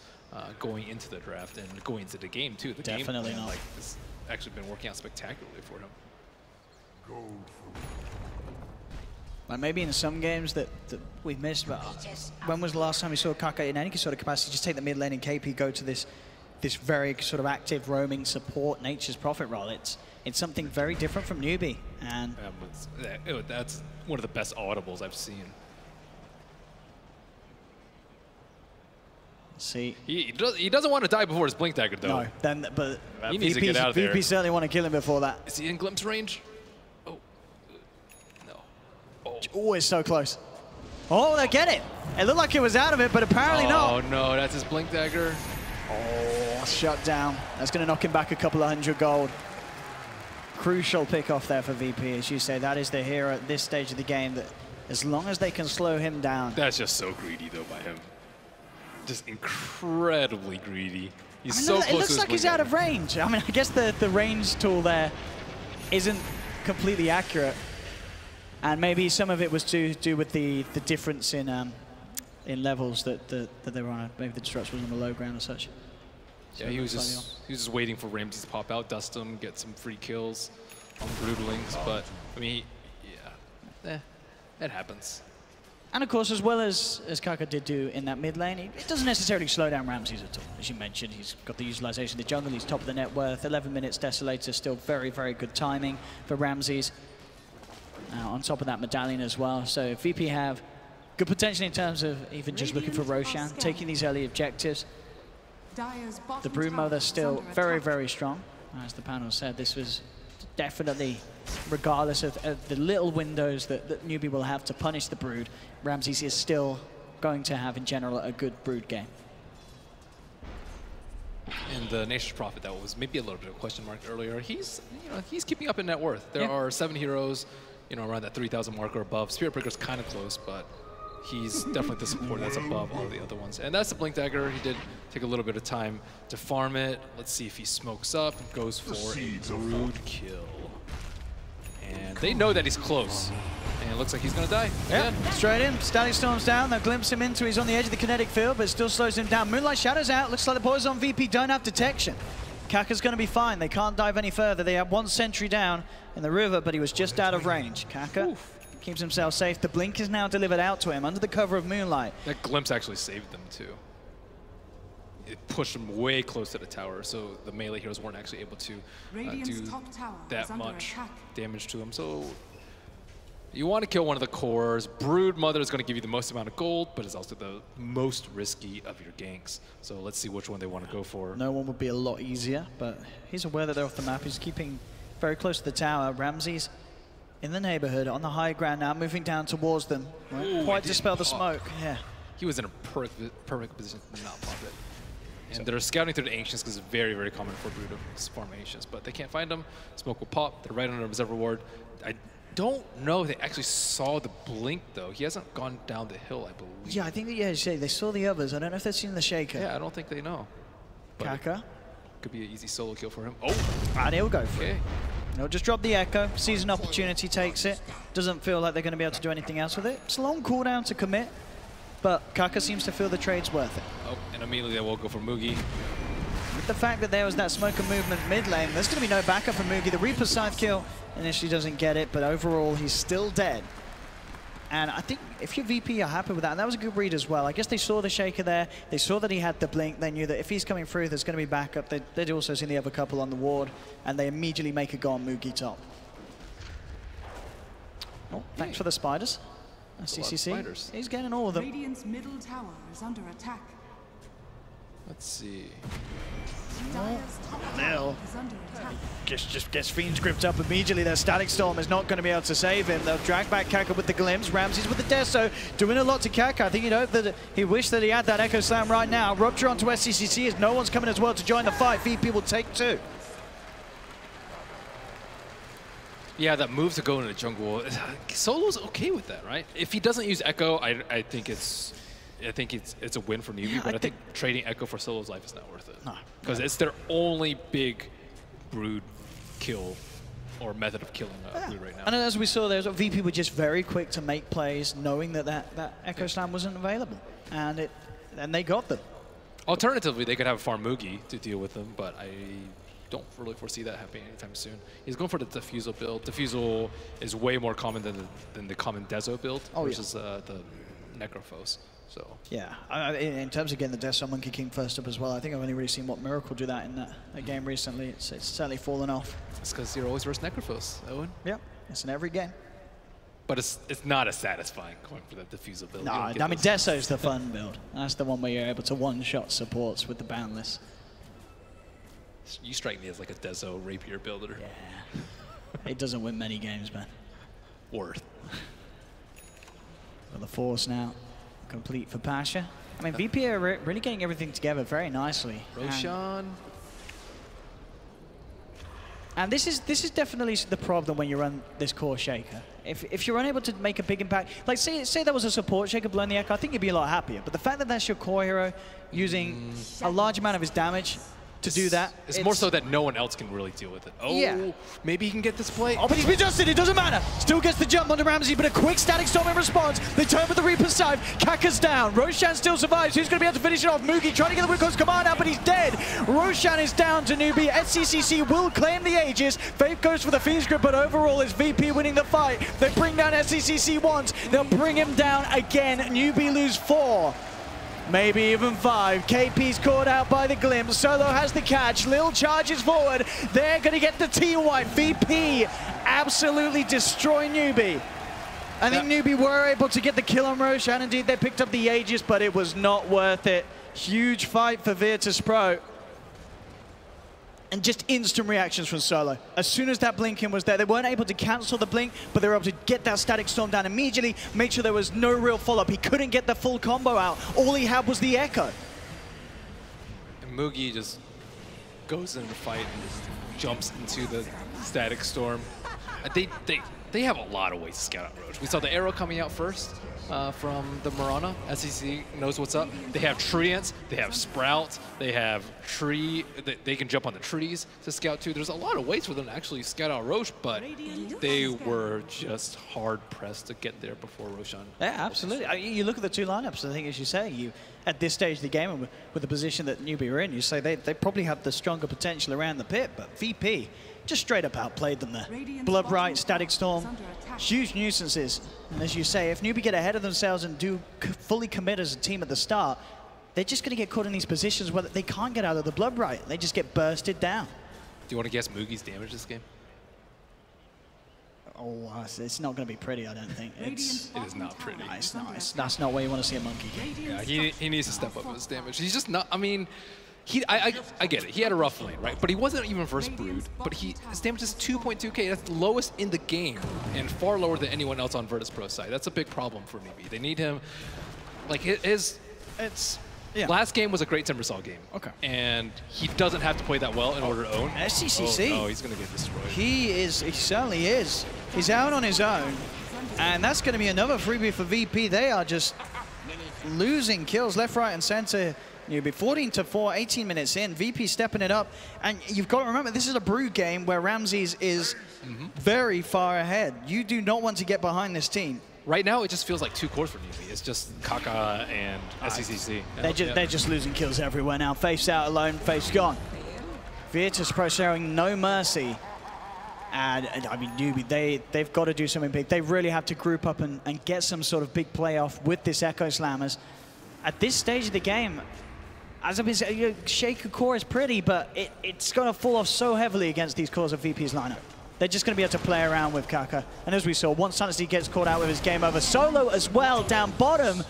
going into the draft and going into the game, too. The Definitely game plan, not. like, it's actually been working out spectacularly for him. Like maybe in some games that we've missed, but when was the last time we saw Kaka in any sort of capacity just take the mid lane and KP go to this very sort of active roaming support Nature's Prophet role? It's something very different from Newbee, and That's one of the best audibles I've seen. see. He doesn't want to die before his Blink Dagger, though. No, but He needs to get out of there. VP certainly want to kill him before that. Is he in glimpse range? Oh. No. Oh. Oh, it's so close. Oh, they get it. It looked like it was out of it, but apparently not. Oh, no, that's his Blink Dagger. Oh, shut down. That's going to knock him back a couple of 100 gold. Crucial pick off there for VP. As you say, that is the hero at this stage of the game that as long as they can slow him down. That's just so greedy, though, by him. Just incredibly greedy. He's so close it looks to his like he's Blink out of Dagger. range. I mean, I guess the range tool there isn't completely accurate. And maybe some of it was to do with the difference in levels that they were on. Maybe the disruption was on the low ground or such. Yeah, he was just waiting for Ramsey to pop out, dust him, get some free kills on Broodlings. But, I mean, yeah, it happens. And of course, as well as Kaka did do in that mid lane, it doesn't necessarily slow down Ramses at all. As you mentioned, he's got the utilization of the jungle, he's top of the net worth, 11 minutes Desolator, still very, very good timing for Ramses. On top of that medallion as well. So VP have good potential in terms of even just looking for Roshan, taking these early objectives. The Broodmother still very, very strong. As the panel said, this was definitely, regardless of the little windows that Newbee will have to punish the Brood, Ramses is still going to have, in general, a good Brood game. And the Nature's Prophet, that was maybe a little bit of a question mark earlier. He's keeping up in net worth. There are 7 heroes, around that 3,000 mark or above. Spirit Breaker's kind of close, but he's definitely the support that's above all the other ones. And that's the Blink Dagger. He did take a little bit of time to farm it. Let's see if he smokes up and goes for a Brood kill. And they know that he's close. And it looks like he's going to die. Yeah, straight in. Static Storm's down. They'll glimpse him into. He's on the edge of the kinetic field, but it still slows him down. Moonlight Shadow's out. Looks like the boys on VP don't have detection. Kaka's going to be fine. They can't dive any further. They have 1 sentry down in the river, but he was just out of range. Kaka keeps himself safe. The blink is now delivered out to him under the cover of moonlight. That glimpse actually saved them, too. It pushed them way close to the tower, so the melee heroes weren't actually able to do that much damage to him. So you want to kill one of the cores. Broodmother is going to give you the most amount of gold, but it's also the most risky of your ganks. So let's see which one they want to go for. No one would be a lot easier, but he's aware that they're off the map. He's keeping very close to the tower. Ramses in the neighborhood, on the high ground now, moving down towards them. Won't quite dispel the smoke. Yeah. He was in a perfect position to not pop it. And they're scouting through the Ancients because it's very, very common for Brood to farm Ancients, but they can't find them. Smoke will pop. They're right under Reserve Reward. I don't know if they actually saw the blink, though. He hasn't gone down the hill, I believe. Yeah, I think that, they saw the others. I don't know if they've seen the Shaker. Yeah, I don't think they know. But Kaka Could be an easy solo kill for him. Oh! And he'll go for it. Okay. He'll just drop the Echo, sees an opportunity, takes it. Doesn't feel like they're going to be able to do anything else with it. It's a long cooldown to commit, but Kaka seems to feel the trade's worth it. Oh, and immediately they will go for Mugi. With the fact that there was that smoker movement mid lane, there's going to be no backup for Mugi. The Reaper side kill initially doesn't get it, but overall he's still dead. And I think if you're VP, you're happy with that. And that was a good read as well. I guess they saw the Shaker there. They saw that he had the blink. They knew that if he's coming through, there's going to be backup. They'd also seen the other couple on the ward, and they immediately make a go on Mugi top. Oh, thanks for the spiders. CCC. He's getting all of them. Radiant's middle tower is under attack. Let's see. Dire's top tower is under attack. Just gets Fiends gripped up immediately. Their Static Storm is not going to be able to save him. They'll drag back Kaka with the glimpse. Ramses with the Deso, doing a lot to Kaka. I think he'd hope that he wished that he had that Echo Slam right now. Rupture onto SCCC as no one's coming as well to join the fight. VP will take 2. Yeah, that move to go into the jungle. Solo's okay with that, right? If he doesn't use Echo, I think it's a win for Newbee, Yeah, but I think trading Echo for Solo's life is not worth it. No. Because it's their only big brood kill or method of killing brood right now. And as we saw there, VP were just very quick to make plays, knowing that Echo Slam wasn't available, and they got them. Alternatively, they could have farm Mugi to deal with them, but I don't really foresee that happening anytime soon. He's going for the Diffusal build. Diffusal is way more common than the common Deso build versus the Necrophos. So yeah, in terms of getting the Deso Monkey King first up as well, I think I've only really seen what Miracle do that in that game recently. It's certainly fallen off. It's because you're always versus Necrophos, Owen. Yeah, it's in every game. But it's not as satisfying going for that Diffusal build. No, I mean Deso's the fun build. That's the one where you're able to one-shot supports with the Boundless. You strike me as like a Deso Rapier builder. Yeah, it doesn't win many games, man. Worth. Well, the Force now complete for Pasha. I mean, VP are really getting everything together very nicely. Roshan. And this is definitely the problem when you run this core Shaker. If you're unable to make a big impact, like say there was a support Shaker blowing the Echo, I think you'd be a lot happier. But the fact that that's your core hero using a large amount of his damage to do that. It's more so that no one else can really deal with it. Oh, yeah. Maybe he can get this play. Oh, but he's been adjusted, it doesn't matter. Still gets the jump onto Ramsey, but a quick Static Storm in response. They turn for the Reaper's side. Kaka's down. Roshan still survives. Who's going to be able to finish it off? Mugi trying to get the Wilco's command out, but he's dead. Roshan is down to Newbee. SCCC will claim the Aegis. Faith goes for the Fiend's Grip, but overall is VP winning the fight. They bring down SCCC once. They'll bring him down again. Newbee lose 4. Maybe even 5. KP's caught out by the glimpse. Solo has the catch. Lil charges forward. They're going to get the T-Wipe. VP absolutely destroy Newbee. I think Newbee were able to get the kill on Roshan. Indeed, they picked up the Aegis, but it was not worth it. Huge fight for Virtus.pro. And just instant reactions from Solo. As soon as that blinking was there, they weren't able to cancel the blink, but they were able to get that Static Storm down immediately, make sure there was no real follow-up. He couldn't get the full combo out. All he had was the Echo. And Mugi just goes into the fight and just jumps into the Static Storm. They have a lot of ways to scout out Roach. We saw the arrow coming out first from the Mirana. SEC knows what's up. They have Treants, they have Sprout, they have Tree. They can jump on the trees to scout too. There's a lot of ways for them to actually scout out Roche, but they were just hard pressed to get there before Roshan. Yeah, absolutely. You look at the two lineups, I think, as you say, at this stage of the game, and with the position that Newbee are in, you say they probably have the stronger potential around the pit, but VP just straight up outplayed them there. Blood Bright, Static Storm, huge nuisances. And as you say, if Newbee get ahead of themselves and do fully commit as a team at the start, they're just going to get caught in these positions where they can't get out of the Blood Bright. They just get bursted down. Do you want to guess Mugi's damage this game? Oh, it's not going to be pretty, I don't think. It is not pretty. No, it's not. That's not where you want to see a monkey game. Yeah, he needs to step up his damage. He's just not, I mean, I get it. He had a rough lane, right? But he wasn't even first brood. But his damage is 2.2k. That's the lowest in the game, and far lower than anyone else on Virtus.pro side. That's a big problem for Newbee. They need him. Like last game was a great Timbersaw game. Okay. And he doesn't have to play that well in order to own. SCCC. Oh, no, he's gonna get destroyed. He certainly is. He's out on his own, and that's going to be another freebie for VP. They are just losing kills left, right, and center Newbee 14-4, 18 minutes in. VP stepping it up. And you've got to remember, this is a Brood game where Ramses is very far ahead. You do not want to get behind this team. Right now, it just feels like 2 cores for Newbee. It's just Kaka and SCCC. They're just losing kills everywhere now. Face out alone, face gone. Virtus.pro showing no mercy. And I mean, Newbee, they've got to do something big. They really have to group up and get some sort of big playoff with this Echo Slammers. At this stage of the game, as I've been saying, Shaker core is pretty, but it's going to fall off so heavily against these cores of VP's lineup. They're just going to be able to play around with Kaka. And as we saw, once Sunny gets caught out with his game over, Solo as well down bottom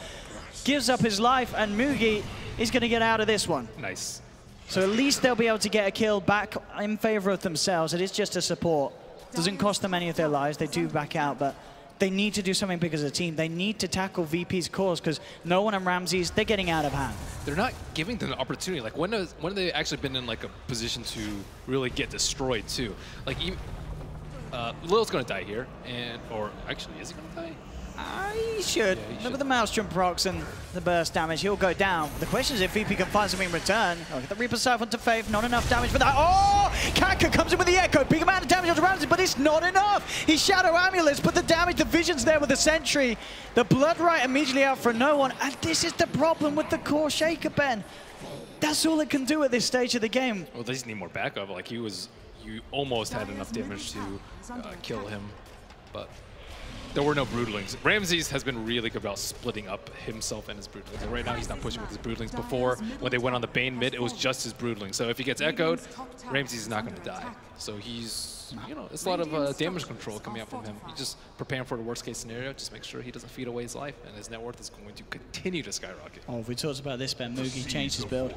gives up his life, and Mugi is going to get out of this one. Nice. So at least they'll be able to get a kill back in favor of themselves. It is just a support. Doesn't cost them any of their lives. They do back out, but they need to do something big as a team. They need to tackle VP's cores because no one and Ramses, they're getting out of hand. They're not giving them the opportunity. Like, when have they actually been in like a position to really get destroyed too? Like, even, Lil's gonna die here, or actually, is he gonna die? He should. Yeah, he Remember should. the Maelstrom procs and the burst damage. He'll go down. The question is if VP can find something in return. Oh, get the Reaper Siphon to Faith. Not enough damage for that. Oh! Kaka comes in with the Echo. Big amount of damage onto Ramsey, but it's not enough. He Shadow Amulets, but the damage, the Vision's there with the Sentry. The Blood Right immediately out for no one. And this is the problem with the core Shaker, Ben. That's all it can do at this stage of the game. Well, they just need more backup. Like, you almost had enough damage to kill him, but there were no Broodlings. Ramses has been really good about splitting up himself and his Broodlings. And right now, he's not pushing with his Broodlings. Before, when they went on the Bane mid, it was just his Broodlings. So if he gets echoed, Ramses is not going to die. So he's, you know, it's a lot of damage control coming up from him. He's just preparing for the worst case scenario. Just make sure he doesn't feed away his life, and his net worth is going to continue to skyrocket. Oh, if we talked about this, Ben, Mugi changed his build.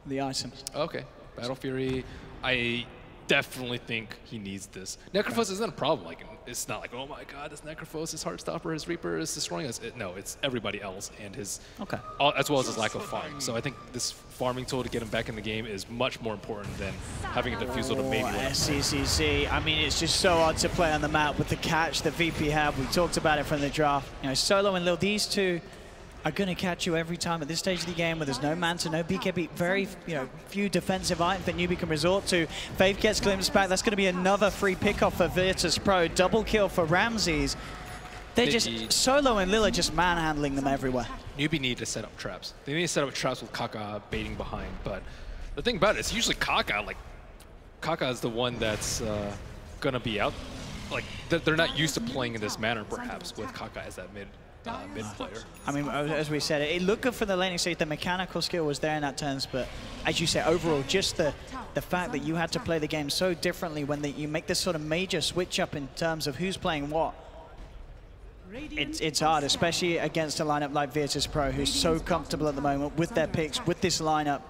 The items. Okay, Battle Fury. I definitely think he needs this. Necrophos isn't a problem. Like, it's not like, oh my god, this Necrophos, his Heartstopper, his Reaper is destroying us. No, it's everybody else and his, as well as his lack of farm. So I think this farming tool to get him back in the game is much more important than having a defusal to maybe win. SCCC, I mean, it's just so hard to play on the map with the catch that VP have. We talked about it from the draft. You know, Solo and Lil, these two are going to catch you every time at this stage of the game where there's no Manta, no BKB, very few defensive items that Newbee can resort to. Faith gets glimpsed back. That's going to be another free pickoff for Virtus.pro. Double kill for Ramses. They're just, Solo and Lil are just manhandling them everywhere. Newbee need to set up traps. They need to set up traps with Kaka baiting behind. But the thing about it is usually Kaka, like, Kaka is the one that's going to be out. Like, they're not used to playing in this manner, perhaps, with Kaka as that mid player. I mean, as we said, it looked good for the laning stage. The mechanical skill was there in that turns, but as you say, overall, just the fact that you had to play the game so differently when you make this sort of major switch up in terms of who's playing what. It's hard, especially against a lineup like Virtus.pro, who's so comfortable at the moment with their picks, with this lineup.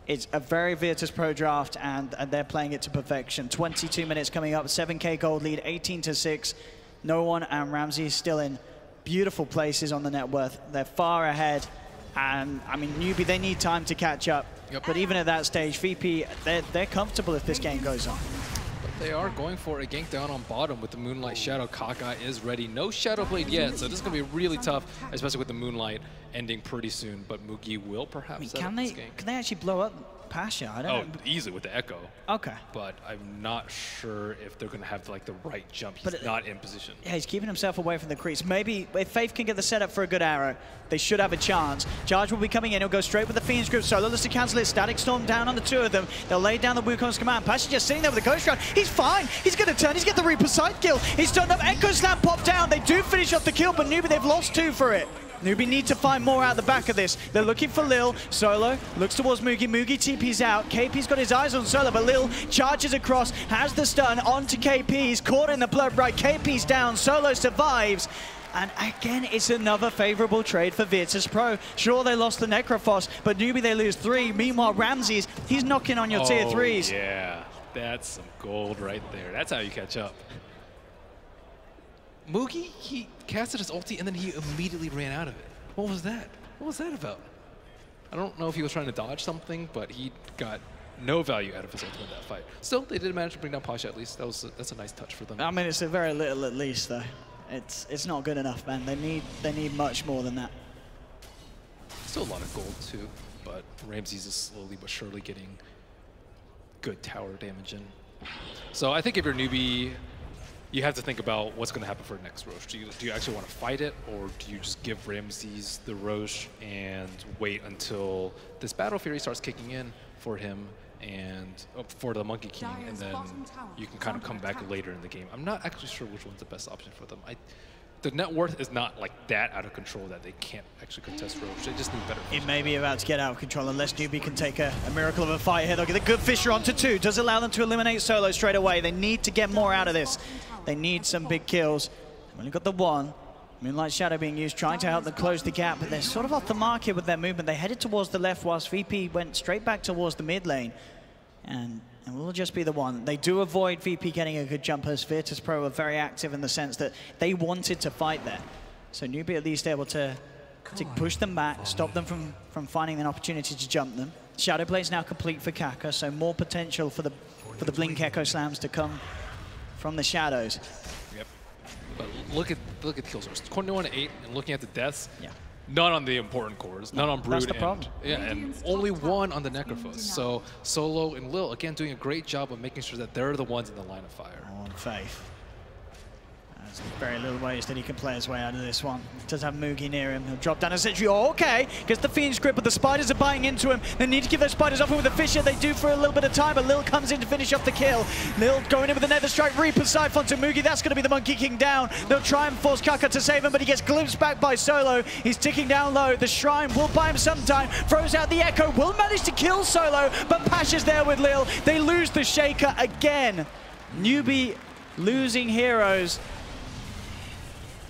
It's a very Virtus.pro draft, and they're playing it to perfection. 22 minutes coming up, 7K gold lead, 18-6. No one and Ramsey still in beautiful places on the net worth. They're far ahead, and I mean, Newbee, they need time to catch up. Yep. But even at that stage, VP, they're comfortable if this game goes on. But they are going for a gank down on bottom with the Moonlight Shadow. Kaka is ready. No Shadow Blade yet, so this is going to be really tough, especially with the Moonlight ending pretty soon. But Mugi will perhaps set up this gank. Can they actually blow up Pasha? I don't know. Easily with the Echo. Okay. But I'm not sure if they're going to have like the right jump. He's not in position. Yeah, he's keeping himself away from the crease. Maybe if Faith can get the setup for a good arrow, they should have a chance. Charge will be coming in. He'll go straight with the Fiend's Group. Solo looks to cancel it. Static Storm down on the two of them. They'll lay down the Wukong's command. Pasha just sitting there with the Ghost Round. He's fine. He's going to turn. He's got the Reaper side kill. He's done up. Echo Slam popped down. They do finish off the kill, but Newbee, they've lost 2 for it. Newbee need to find more out the back of this. They're looking for Lil. Solo looks towards Mugi. Mugi TP's out. KP's got his eyes on Solo, but Lil charges across, has the stun onto KP. He's caught in the blood right. KP's down. Solo survives. And again, it's another favorable trade for Virtus.pro. Sure, they lost the Necrophos, but Newbee, they lose 3. Meanwhile, Ramses, he's knocking on your tier 3s. Yeah, that's some gold right there. That's how you catch up. Mugi, he casted his ulti and then he immediately ran out of it. What was that? What was that about? I don't know if he was trying to dodge something, but he got no value out of his ulti in that fight. Still, they did manage to bring down Pasha at least. That's a nice touch for them. I mean, it's a very little at least, though. It's not good enough, man. They need much more than that. Still a lot of gold, too. but Ramses is slowly but surely getting good tower damage in. So I think if you're Newbee, you have to think about what's going to happen for the next Roche. Do you actually want to fight it, or do you just give Ramses the Roche and wait until this Battle Fury starts kicking in for him and for the Monkey King, and then you can kind of come back later in the game? I'm not actually sure which one's the best option for them. The net worth is not like that out of control that they can't actually contest Roche. They just need better. It may be about to get out of control unless Newbee can take a miracle of a fight here. They'll get the good Fisher onto 2. Does allow them to eliminate Solo straight away. They need to get more out of this. They need some big kills. They've only got the 1. Moonlight Shadow being used, trying to help them close the gap, but they're sort of off the mark here with their movement. They headed towards the left whilst VP went straight back towards the mid lane. And will just be the 1. They do avoid VP getting a good jump, as Virtus.pro are very active in the sense that they wanted to fight there. So Newbee at least able to push them back, stop them from finding an opportunity to jump them. Shadow Play is now complete for Kaka, so more potential for the Blink Echo Slams to come from the Shadows. Yep. But look at the kills. 21-8, and looking at the deaths. Yeah. None on the important cores, none on Brood. That's the problem. And only 1 on the Necrophos. So Solo and Lil, again, doing a great job of making sure that they're the ones in the line of fire. On Faith. There's very little ways that he can play his way out of this one. He does have Mugi near him. He'll drop down a sentry. Oh, okay. Gets the Fiend's grip, but the spiders are biting into him. They need to keep those spiders off him with the Fisher. They do for a little bit of time, but Lil comes in to finish off the kill. Lil going in with the Nether Strike. Reaper Siphon to Mugi. That's going to be the Monkey King down. They'll try and force Kaka to save him, but he gets glimpsed back by Solo. He's ticking down low. The Shrine will buy him some time. Throws out the Echo. Will manage to kill Solo, but Pash is there with Lil. They lose the Shaker again. Newbee losing heroes.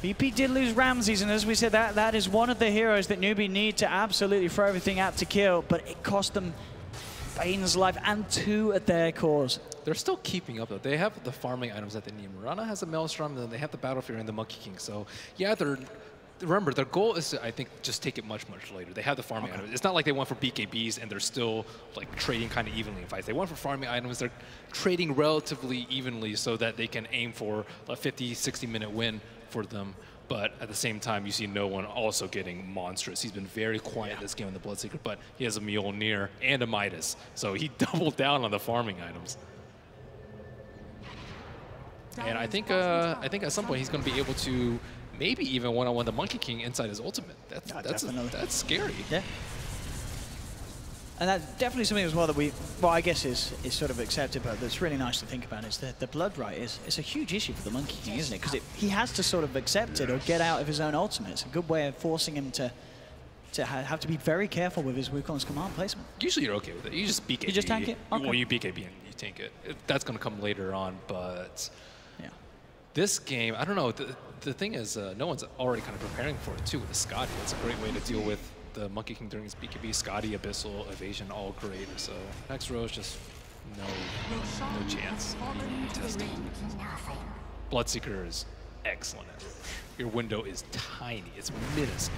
VP did lose Ramses, and as we said, that is one of the heroes that Newbee need to absolutely throw everything at to kill, but it cost them Bane's life and 2 at their cores. They're still keeping up, though. They have the farming items that they need. Mirana has a Maelstrom, and then they have the Battle Fury and the Monkey King. So, yeah, remember, their goal is to, I think, just take it much, much later. They have the farming items. It's not like they went for BKBs and they're still like trading kind of evenly in fights. They went for farming items. They're trading relatively evenly so that they can aim for a 50, 60-minute win for them. But at the same time, you see no one also getting monstrous. He's been very quiet this game in the Bloodseeker, but he has a Mjolnir and a Midas. So he doubled down on the farming items. And I think at some point he's going to be able to maybe even one-on-one the Monkey King inside his ultimate. That's scary. Yeah. And that's definitely something as well that I guess is sort of accepted, but that's really nice to think about is that the Blood Right is a huge issue for the Monkey King, isn't it? Because he has to sort of accept it or get out of his own ultimate. It's a good way of forcing him to have to be very careful with his Wukong's command placement. Usually you're okay with it. You just BKB. You just tank it? Okay. Well, you BKB and you tank it. That's going to come later on, but yeah. This game, I don't know. The thing is, no one's already kind of preparing for it, too, with the Scotty. It's a great way to deal with the Monkey King during his BKB. Scotty, Abyssal, Evasion, all great. So next row is just no chance. Testing. Bloodseeker is excellent at it. Your window is tiny. It's minuscule.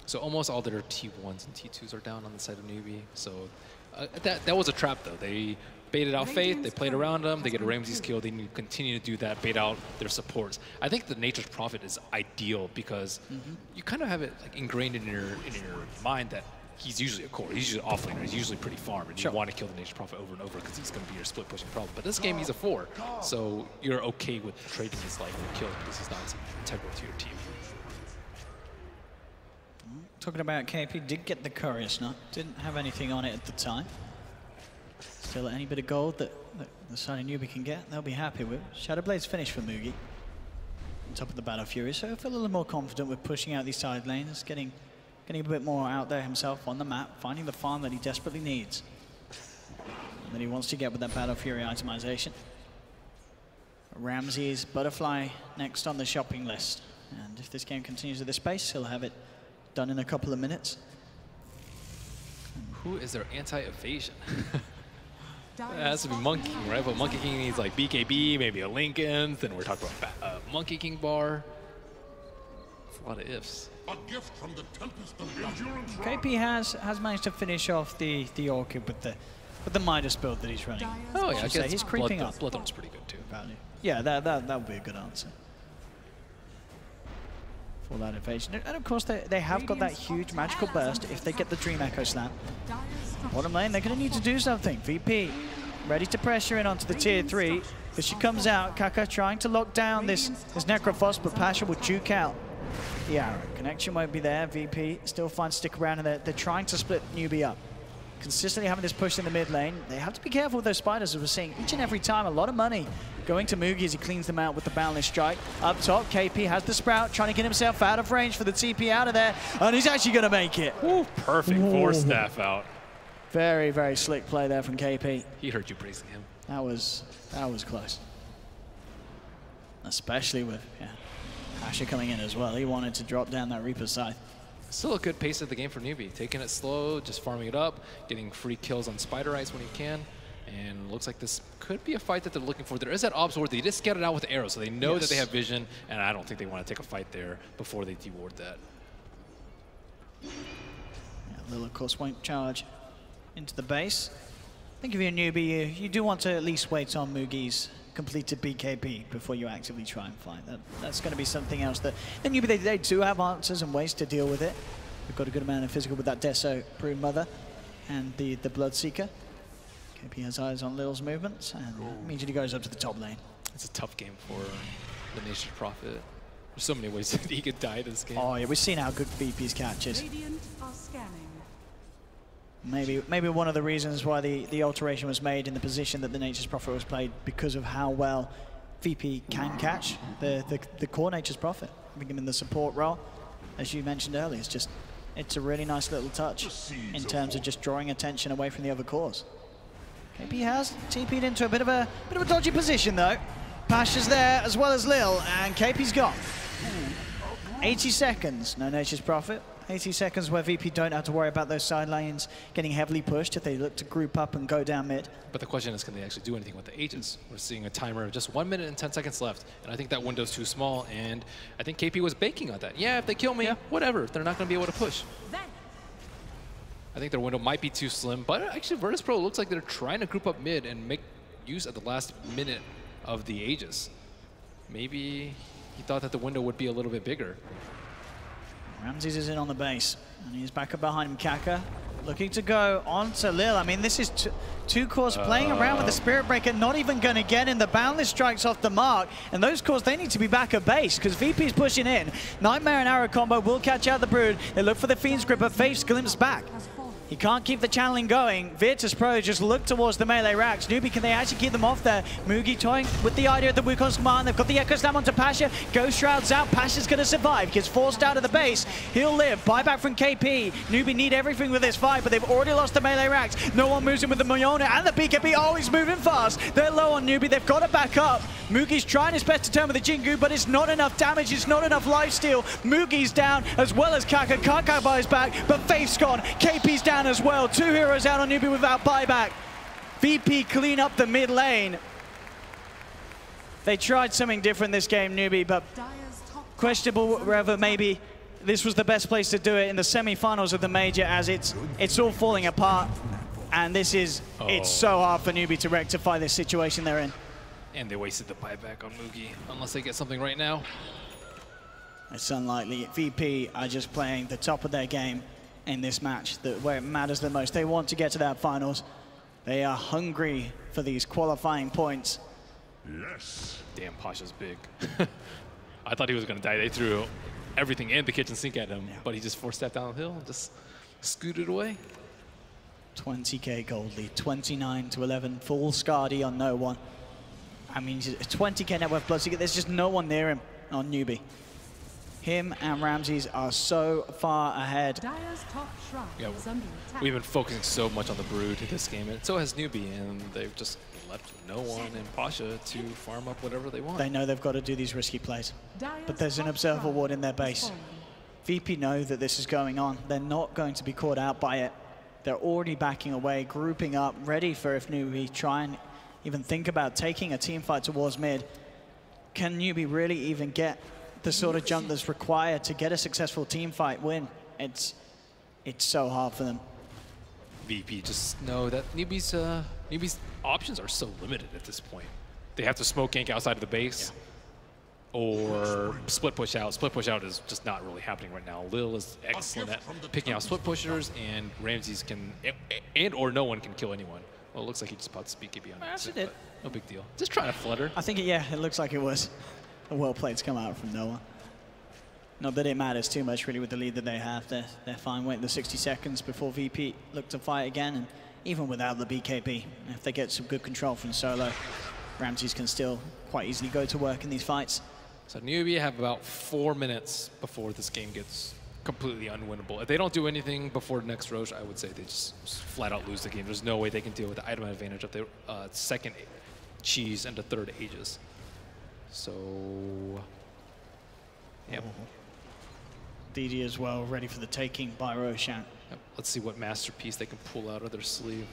So almost all their T1s and T2s are down on the side of Newbee. So that was a trap, though. They baited out Faith, they played around them, they get a Ramses kill, they need to continue to do that, bait out their supports. I think the Nature's Prophet is ideal because you kind of have it like ingrained in your mind that he's usually a core, he's usually offlaner, he's usually pretty farm, and you want to kill the Nature's Prophet over and over because he's going to be your split pushing problem. But this game he's a 4, so you're okay with trading his life and kill because he's not integral to your team. Talking about KP, did get the Curious Nut, didn't have anything on it at the time. Still any bit of gold that the side of Newbee can get, they'll be happy with. Shadowblade's finished for Mugi. On top of the Battle Fury, so I feel a little more confident with pushing out these side lanes, getting a bit more out there himself on the map, finding the farm that he desperately needs. And that he wants to get with that Battle Fury itemization. Ramses, Butterfly next on the shopping list. And if this game continues at this pace, he'll have it done in a couple of minutes. Who is their anti-evasion? It has to be Monkey King, right? But Monkey King needs like BKB, maybe a Lincoln's, then we're talking about Monkey King bar. It's a lot of ifs. A gift from the Tempest of Endurance. KP has managed to finish off the Orchid with the Midas build that he's running. Oh yeah, I guess he's creeping up. Bloodthorn's pretty good too. Value. Yeah, that would be a good answer. for that evasion. And of course, they have got that huge magical burst if they get the Dream Echo Slam. Bottom lane, they're going to need to do something. VP ready to pressure in onto the tier 3. As she comes out, Kaka trying to lock down this Necrophos, but Pasha will juke out the arrow. Connection won't be there. VP still finds stick around, and they're trying to split Newbee up. Consistently having this push in the mid lane. They have to be careful with those spiders, as we're seeing each and every time. A lot of money going to Mugi as he cleans them out with the Boundless Strike. Up top, KP has the Sprout, trying to get himself out of range for the TP out of there, and he's actually going to make it. Ooh, perfect Force Staff out. Very, very slick play there from KP. He heard you praising him. That was close. Especially with Asher coming in as well. He wanted to drop down that Reaper's side. Still a good pace of the game for Newbee. Taking it slow, just farming it up, getting free kills on Spider Eyes when he can. And looks like this could be a fight that they're looking for. There is that obs ward. They just get it out with arrows, so they know that they have vision, and I don't think they want to take a fight there before they deward that. Lil, of course, won't charge into the base. I think if you're a newbie, you do want to at least wait on Mugi's completed BKB before you actively try and fight. That's going to be something else that the newbie, they do have answers and ways to deal with it. They've got a good amount of physical with that Deso Brood Mother and the Bloodseeker. KP has eyes on Lil's movements and immediately goes up to the top lane. It's a tough game for the Nature's Prophet. There's so many ways that he could die this game. Oh yeah, we've seen how good VP's catch is. Radiant are scanning. Maybe one of the reasons why the alteration was made in the position that the Nature's Prophet was played, because of how well VP can catch the core Nature's Prophet. Having him in the support role, as you mentioned earlier, it's a really nice little touch in terms of just drawing attention away from the other cores. KP has TP'd into a bit of a dodgy position though. Pasha's there as well as Lil, and KP's gone. 80 seconds, no Nature's Prophet. 80 seconds where VP don't have to worry about those side lanes getting heavily pushed if they look to group up and go down mid. But the question is, can they actually do anything with the Aegis? We're seeing a timer of just 1 minute and 10 seconds left, and I think that window's too small, and I think KP was banking on that. Yeah, if they kill me, whatever, they're not going to be able to push. I think their window might be too slim, but actually Virtus.pro looks like they're trying to group up mid and make use at the last minute of the Aegis. Maybe he thought that the window would be a little bit bigger. Ramses is in on the base, and he's back up behind him. Kaka looking to go on to Lil. I mean, this is two cores playing around with the Spirit Breaker, not even going to get in. The Boundless Strikes off the mark, and those cores, they need to be back at base because VP's pushing in. Nightmare and Arrow combo will catch out the Brood. They look for the Fiend's Grip, but Faith's glimpse back. He can't keep the channeling going. Virtus.pro just look towards the melee racks. Newbee, can they actually keep them off there? Mugi toying with the idea of the Wukong's command. They've got the Echo Slam onto Pasha. Ghost Shroud's out. Pasha's going to survive. Gets forced out of the base. He'll live. Buyback from KP. Newbee need everything with this fight, but they've already lost the melee racks. No one moves in with the Moyona and the BKB. Oh, he's moving fast. They're low on Newbee. They've got to back up. Mugi's trying his best to turn with the Jingu, but it's not enough damage. It's not enough lifesteal. Mugi's down as well as Kaka. Kaka buys back, but Faith's gone. KP's down as well. Two heroes out on Newbee without buyback. VP clean up the mid lane. They tried something different this game, Newbee, but questionable whether maybe this was the best place to do it in the semi-finals of the major, as it's all falling apart. And this is, it's so hard for Newbee to rectify this situation they're in. And they wasted the buyback on Mugi, unless they get something right now. It's unlikely. VP are just playing the top of their game in this match, where it matters the most. They want to get to that finals. They are hungry for these qualifying points. Yes. Damn, Pasha's big. I thought he was going to die. They threw everything in the kitchen sink at him, but he just forced-stepped down the hill and just scooted away. 20k gold lead, 29-11, full Scardy on no one. I mean, 20k net worth Bloodseeker, there's just no one near him on Newbee. Him and Ramses are so far ahead. Yeah, we've been focusing so much on the Brood this game, and so has Newbee, and they've just left no one in Pasha to farm up whatever they want. They know they've got to do these risky plays, but there's an Observer Ward in their base. VP know that this is going on. They're not going to be caught out by it. They're already backing away, grouping up, ready for if Newbee try and even think about taking a team fight towards mid. Can Newbee really even get the sort of jump that's required to get a successful team fight win? It's so hard for them. VP just know that Newbee's options are so limited at this point. They have to smoke gank outside of the base. or split push out. Split push out is just not really happening right now. Lil is excellent at picking out split pushers, and Ramses can, and or no one can kill anyone. Well, it looks like he just popped BKB on Yes, it. he did. No big deal. Just trying to flutter. I think, yeah, it looks like it was a well played to come out from no one. Not that it matters too much, really, with the lead that they have. They're fine waiting the 60 seconds before VP look to fight again, and even without the BKB, if they get some good control from Solo, Ramses can still quite easily go to work in these fights. So Newbee have about 4 minutes before this game gets completely unwinnable. If they don't do anything before next Roche, I would say they just flat out lose the game. There's no way they can deal with the item advantage of the second Cheese and the third Aegis. So, yep. DD as well, ready for the taking by Roshan. Yep. Let's see what masterpiece they can pull out of their sleeve.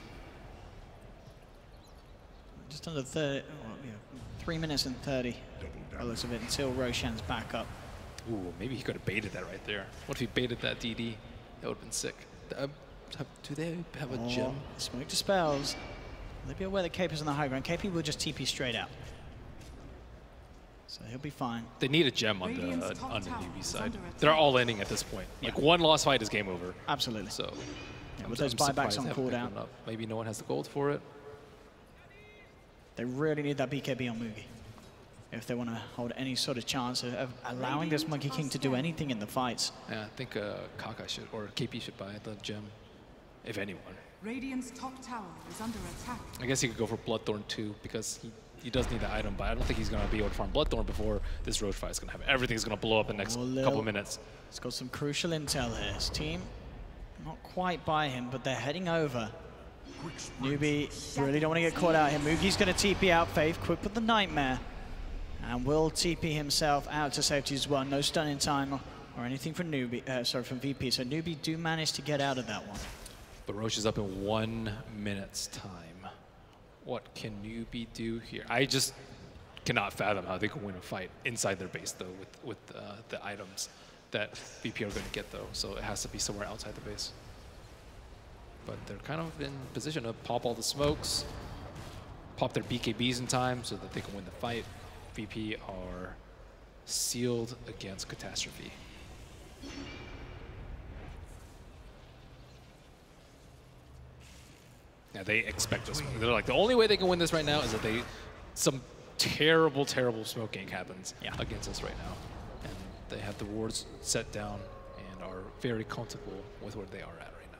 Just under 30, 3 minutes and 30, by the looks of it, until Roshan's back up. Ooh, maybe he could have baited that right there. What if he baited that DD? That would have been sick. Do they have a gem? Smoke dispels. They'll be aware that KP's on the high ground. KP will just TP straight out. So he'll be fine. They need a gem on the Newbee side. They're all ending at this point. Like one lost fight is game over. Absolutely. So with those buybacks on cooldown. Maybe no one has the gold for it. They really need that BKB on Mugi if they want to hold any sort of chance of allowing this Monkey King to do anything in the fights. Yeah, I think Kaka should, or KP should buy the gem, if anyone. Radiant's top tower is under attack. I guess he could go for Bloodthorn too, because he does need the item, but I don't think he's going to be able to farm Bloodthorn before this Roche fight is going to happen. Everything's going to blow up in the next couple minutes. It's got some crucial intel here. His team not quite by him, but they're heading over. Newbee really don't want to get caught out here. Mugi's going to TP out Faith, quick with the Nightmare. And will TP himself out to safety as well. No stun in time or anything from Newbee, from VP. So Newbee do manage to get out of that one. But Roche is up in 1 minute's time. What can Newbee do here? I just cannot fathom how they can win a fight inside their base, though, with the items that VP are going to get, though. So it has to be somewhere outside the base. But they're kind of in position to pop all the smokes, pop their BKBs in time so that they can win the fight. VP are sealed against Catastrophe. Yeah, they expect this one. They're like, the only way they can win this right now is that some terrible, terrible smoke gank happens against us right now. And they have the wards set down and are very comfortable with where they are at right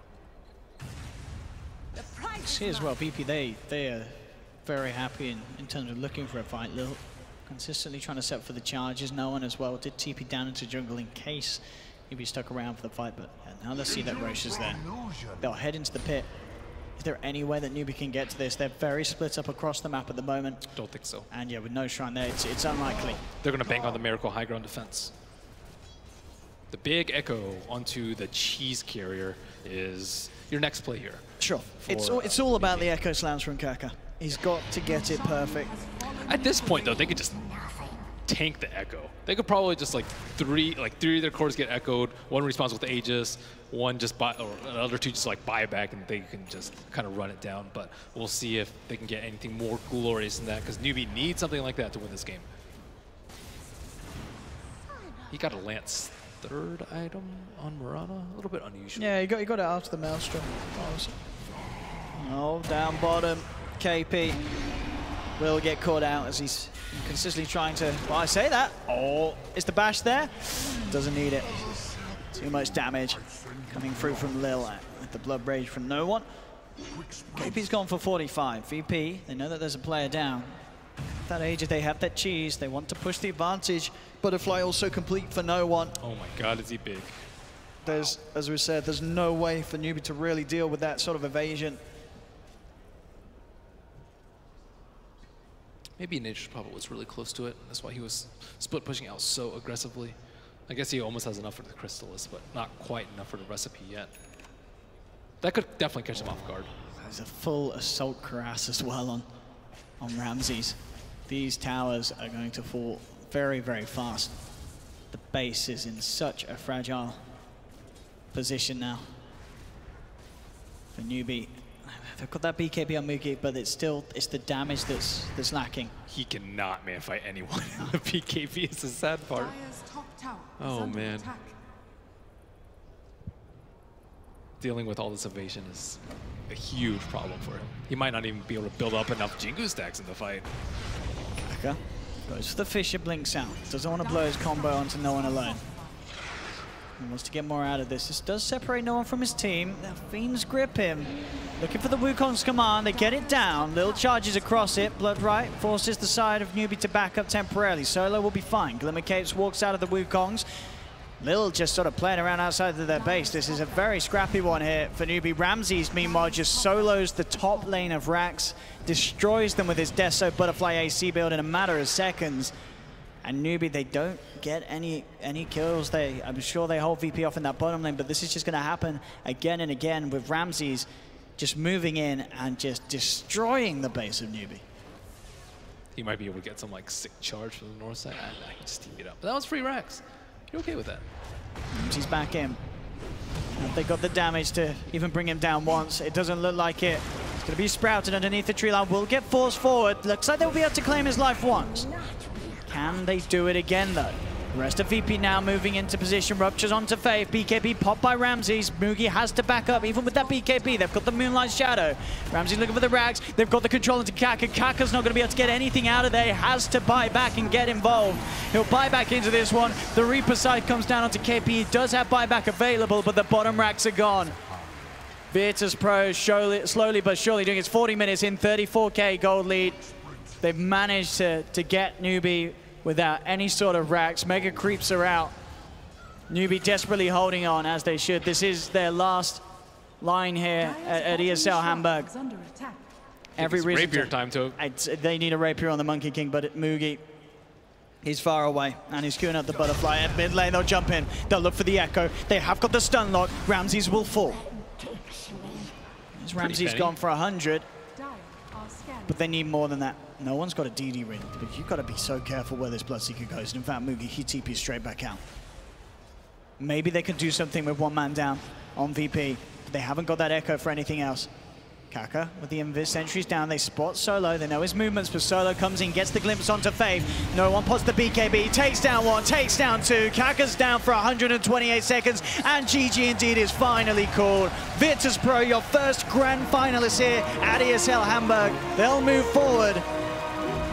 now. See as well, BP, they are very happy in terms of looking for a fight. Lil consistently trying to set for the charges. No one as well did TP down into jungle in case he'd be stuck around for the fight, but now they'll see that Roche is there. They'll head into the pit. Is there any way that Newbee can get to this? They're very split up across the map at the moment. Don't think so. And yeah, with no shrine there, it's unlikely. They're going to bank on the Miracle high ground defense. The big echo onto the cheese carrier is your next play here. Sure. It's all about the echo slams from Kaka. He's got to get it perfect. At this point, though, they could just tank the echo. They could probably just three of their cores get echoed, one responds with Aegis, one just buy, or the other two just buy back, and they can just kind of run it down. But we'll see if they can get anything more glorious than that, because Newbee needs something like that to win this game. He got a Lance third item on Mirana, a little bit unusual. Yeah, he got it after the Maelstrom. Oh, down bottom, KP will get caught out as he's consistently trying to, well, I say that. Oh, is the bash there? Doesn't need it. Too much damage coming through from Lil with the blood rage from no one. KP's gone for 45. VP, they know that there's a player down. That Aegis, they have that cheese. They want to push the advantage. Butterfly also complete for no one. Oh my God, is he big? There's, as we said, there's no way for Newbee to really deal with that sort of evasion. Maybe Nature's Prophet was really close to it. That's why he was split pushing out so aggressively. I guess he almost has enough for the Crystallis, but not quite enough for the recipe yet. That could definitely catch him off guard. There's a full assault cuirass as well on Ramses. These towers are going to fall very, very fast. The base is in such a fragile position now for Newbee. They've got that BKB on Mugi, but it's the damage that's lacking. He cannot man fight anyone. The BKB is the sad part. Dire's top tower is Oh under man. attack. Dealing with all this evasion is a huge problem for him. He might not even be able to build up enough Jingu stacks in the fight. Kaka goes for the Fisher Blink sound. Doesn't want to blow his combo onto no one alone. He wants to get more out of this. This does separate no one from his team. The Fiends grip him. Looking for the Wukong's command. They get it down. Little charges across it. Blood Right forces the side of Newbee to back up temporarily. Solo will be fine. Glimmer Capes walks out of the Wukong's. Lil just sort of playing around outside of their base. This is a very scrappy one here for Newbee. Ramses, meanwhile, just solos the top lane of Rax, destroys them with his Deso Butterfly AC build in a matter of seconds. And Newbee, they don't get any kills. I'm sure they hold VP off in that bottom lane, but this is just going to happen again and again with Ramses just moving in and just destroying the base of Newbee. He might be able to get some like sick charge from the north side. I can just team it up. But that was free Rax. You're okay with that? Ramses back in. And they got the damage to even bring him down once. It doesn't look like it. It's going to be sprouted underneath the tree line. Will get forced forward. Looks like they'll be able to claim his life once. Can they do it again, though? The rest of VP now moving into position. Ruptures onto Faith. BKB popped by Ramses. Mugi has to back up, even with that BKB. They've got the Moonlight Shadow. Ramses looking for the Rags. They've got the control into Kaka. Kaka's not going to be able to get anything out of there. He has to buy back and get involved. He'll buy back into this one. The Reaper side comes down onto KP. He does have buyback available, but the bottom racks are gone. Virtus.pro slowly but surely doing its 40 minutes in, 34k gold lead. They've managed to get Newbee without any sort of racks. Mega creeps are out. Newbee desperately holding on, as they should. This is their last line here at ESL Hamburg. Every reason rapier time too. They need a rapier on the Monkey King, but Mugi, he's far away, and he's queuing up the butterfly. At mid lane, they'll jump in. They'll look for the Echo. They have got the stun lock. Ramses will fall. Ramses gone for 100, but they need more than that. No one's got a DD ring, but you've got to be so careful where this Bloodseeker goes. In fact, Mugi, he TPs straight back out. Maybe they can do something with one man down on VP, but they haven't got that Echo for anything else. Kaka with the Invis sentries down. They spot Solo. They know his movements, but Solo comes in, gets the glimpse onto Faith. No one pots the BKB. Takes down one, takes down two. Kaka's down for 128 seconds, and GG indeed is finally called. Virtus.pro, your first grand finalist here at ESL Hamburg. They'll move forward.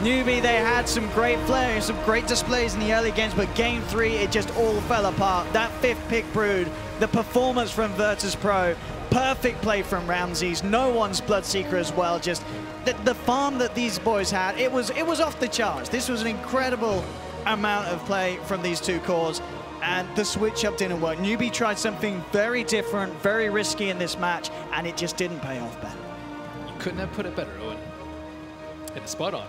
Newbee, they had some great players, some great displays in the early games, but game 3, it just all fell apart. That 5th pick Brood, the performance from Virtus.pro, perfect play from Ramses, no one's Bloodseeker as well, just the farm that these boys had, it was off the charts. This was an incredible amount of play from these two cores, and the switch up didn't work. Newbee tried something very different, very risky in this match, and it just didn't pay off, Ben. You couldn't have put it better, Owen. And it's spot on.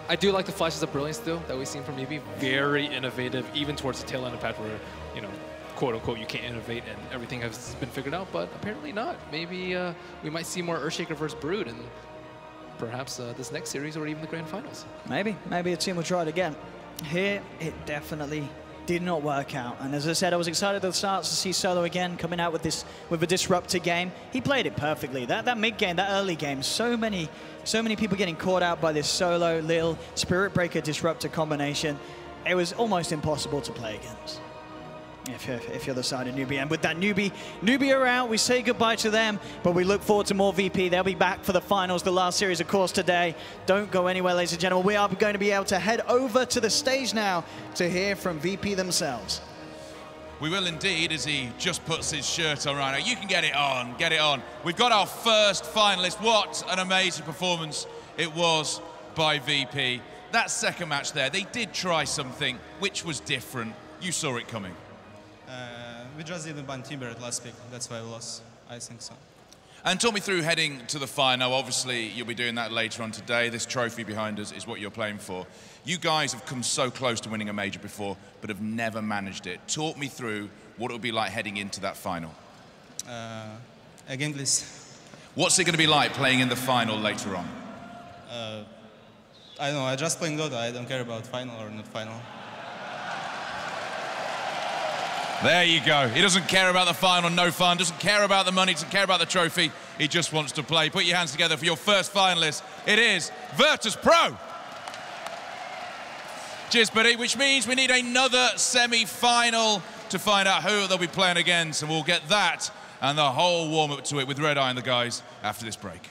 I do like the flashes of brilliance, though, that we've seen from Newbee. Very innovative, even towards the tail end of patch where, you know, quote-unquote, you can't innovate and everything has been figured out, but apparently not. Maybe we might see more Earthshaker versus Brood, and perhaps this next series or even the Grand Finals. Maybe a team will try it again. Here, it definitely did not work out. And as I said, I was excited at the start to see Solo again coming out with a disruptor game. He played it perfectly. That mid game, that early game, so many people getting caught out by this Solo, Lil, Spirit Breaker disruptor combination. It was almost impossible to play against if you're the side of Newbee. And with that Newbee are out, we say goodbye to them, but we look forward to more VP. They'll be back for the finals, the last series, of course, today. Don't go anywhere, ladies and gentlemen. We are going to be able to head over to the stage now to hear from VP themselves. We will indeed, as he just puts his shirt on right now. You can get it on, get it on. We've got our first finalist. What an amazing performance it was by VP. That second match there, they did try something which was different. You saw it coming. We just didn't ban Timber at last pick. That's why we lost. I think so. And talk me through heading to the final. Obviously, you'll be doing that later on today. This trophy behind us is what you're playing for. You guys have come so close to winning a major before, but have never managed it. Talk me through what it will be like heading into that final. Again, please. What's it going to be like playing in the final later on? I don't know. I just playing Dota. I don't care about final or not final. There you go. He doesn't care about the final, no fun, doesn't care about the money, doesn't care about the trophy. He just wants to play. Put your hands together for your first finalist. It is Virtus.pro. Cheers, buddy, which means we need another semi-final to find out who they'll be playing against, and we'll get that and the whole warm-up to it with Red Eye and the guys after this break.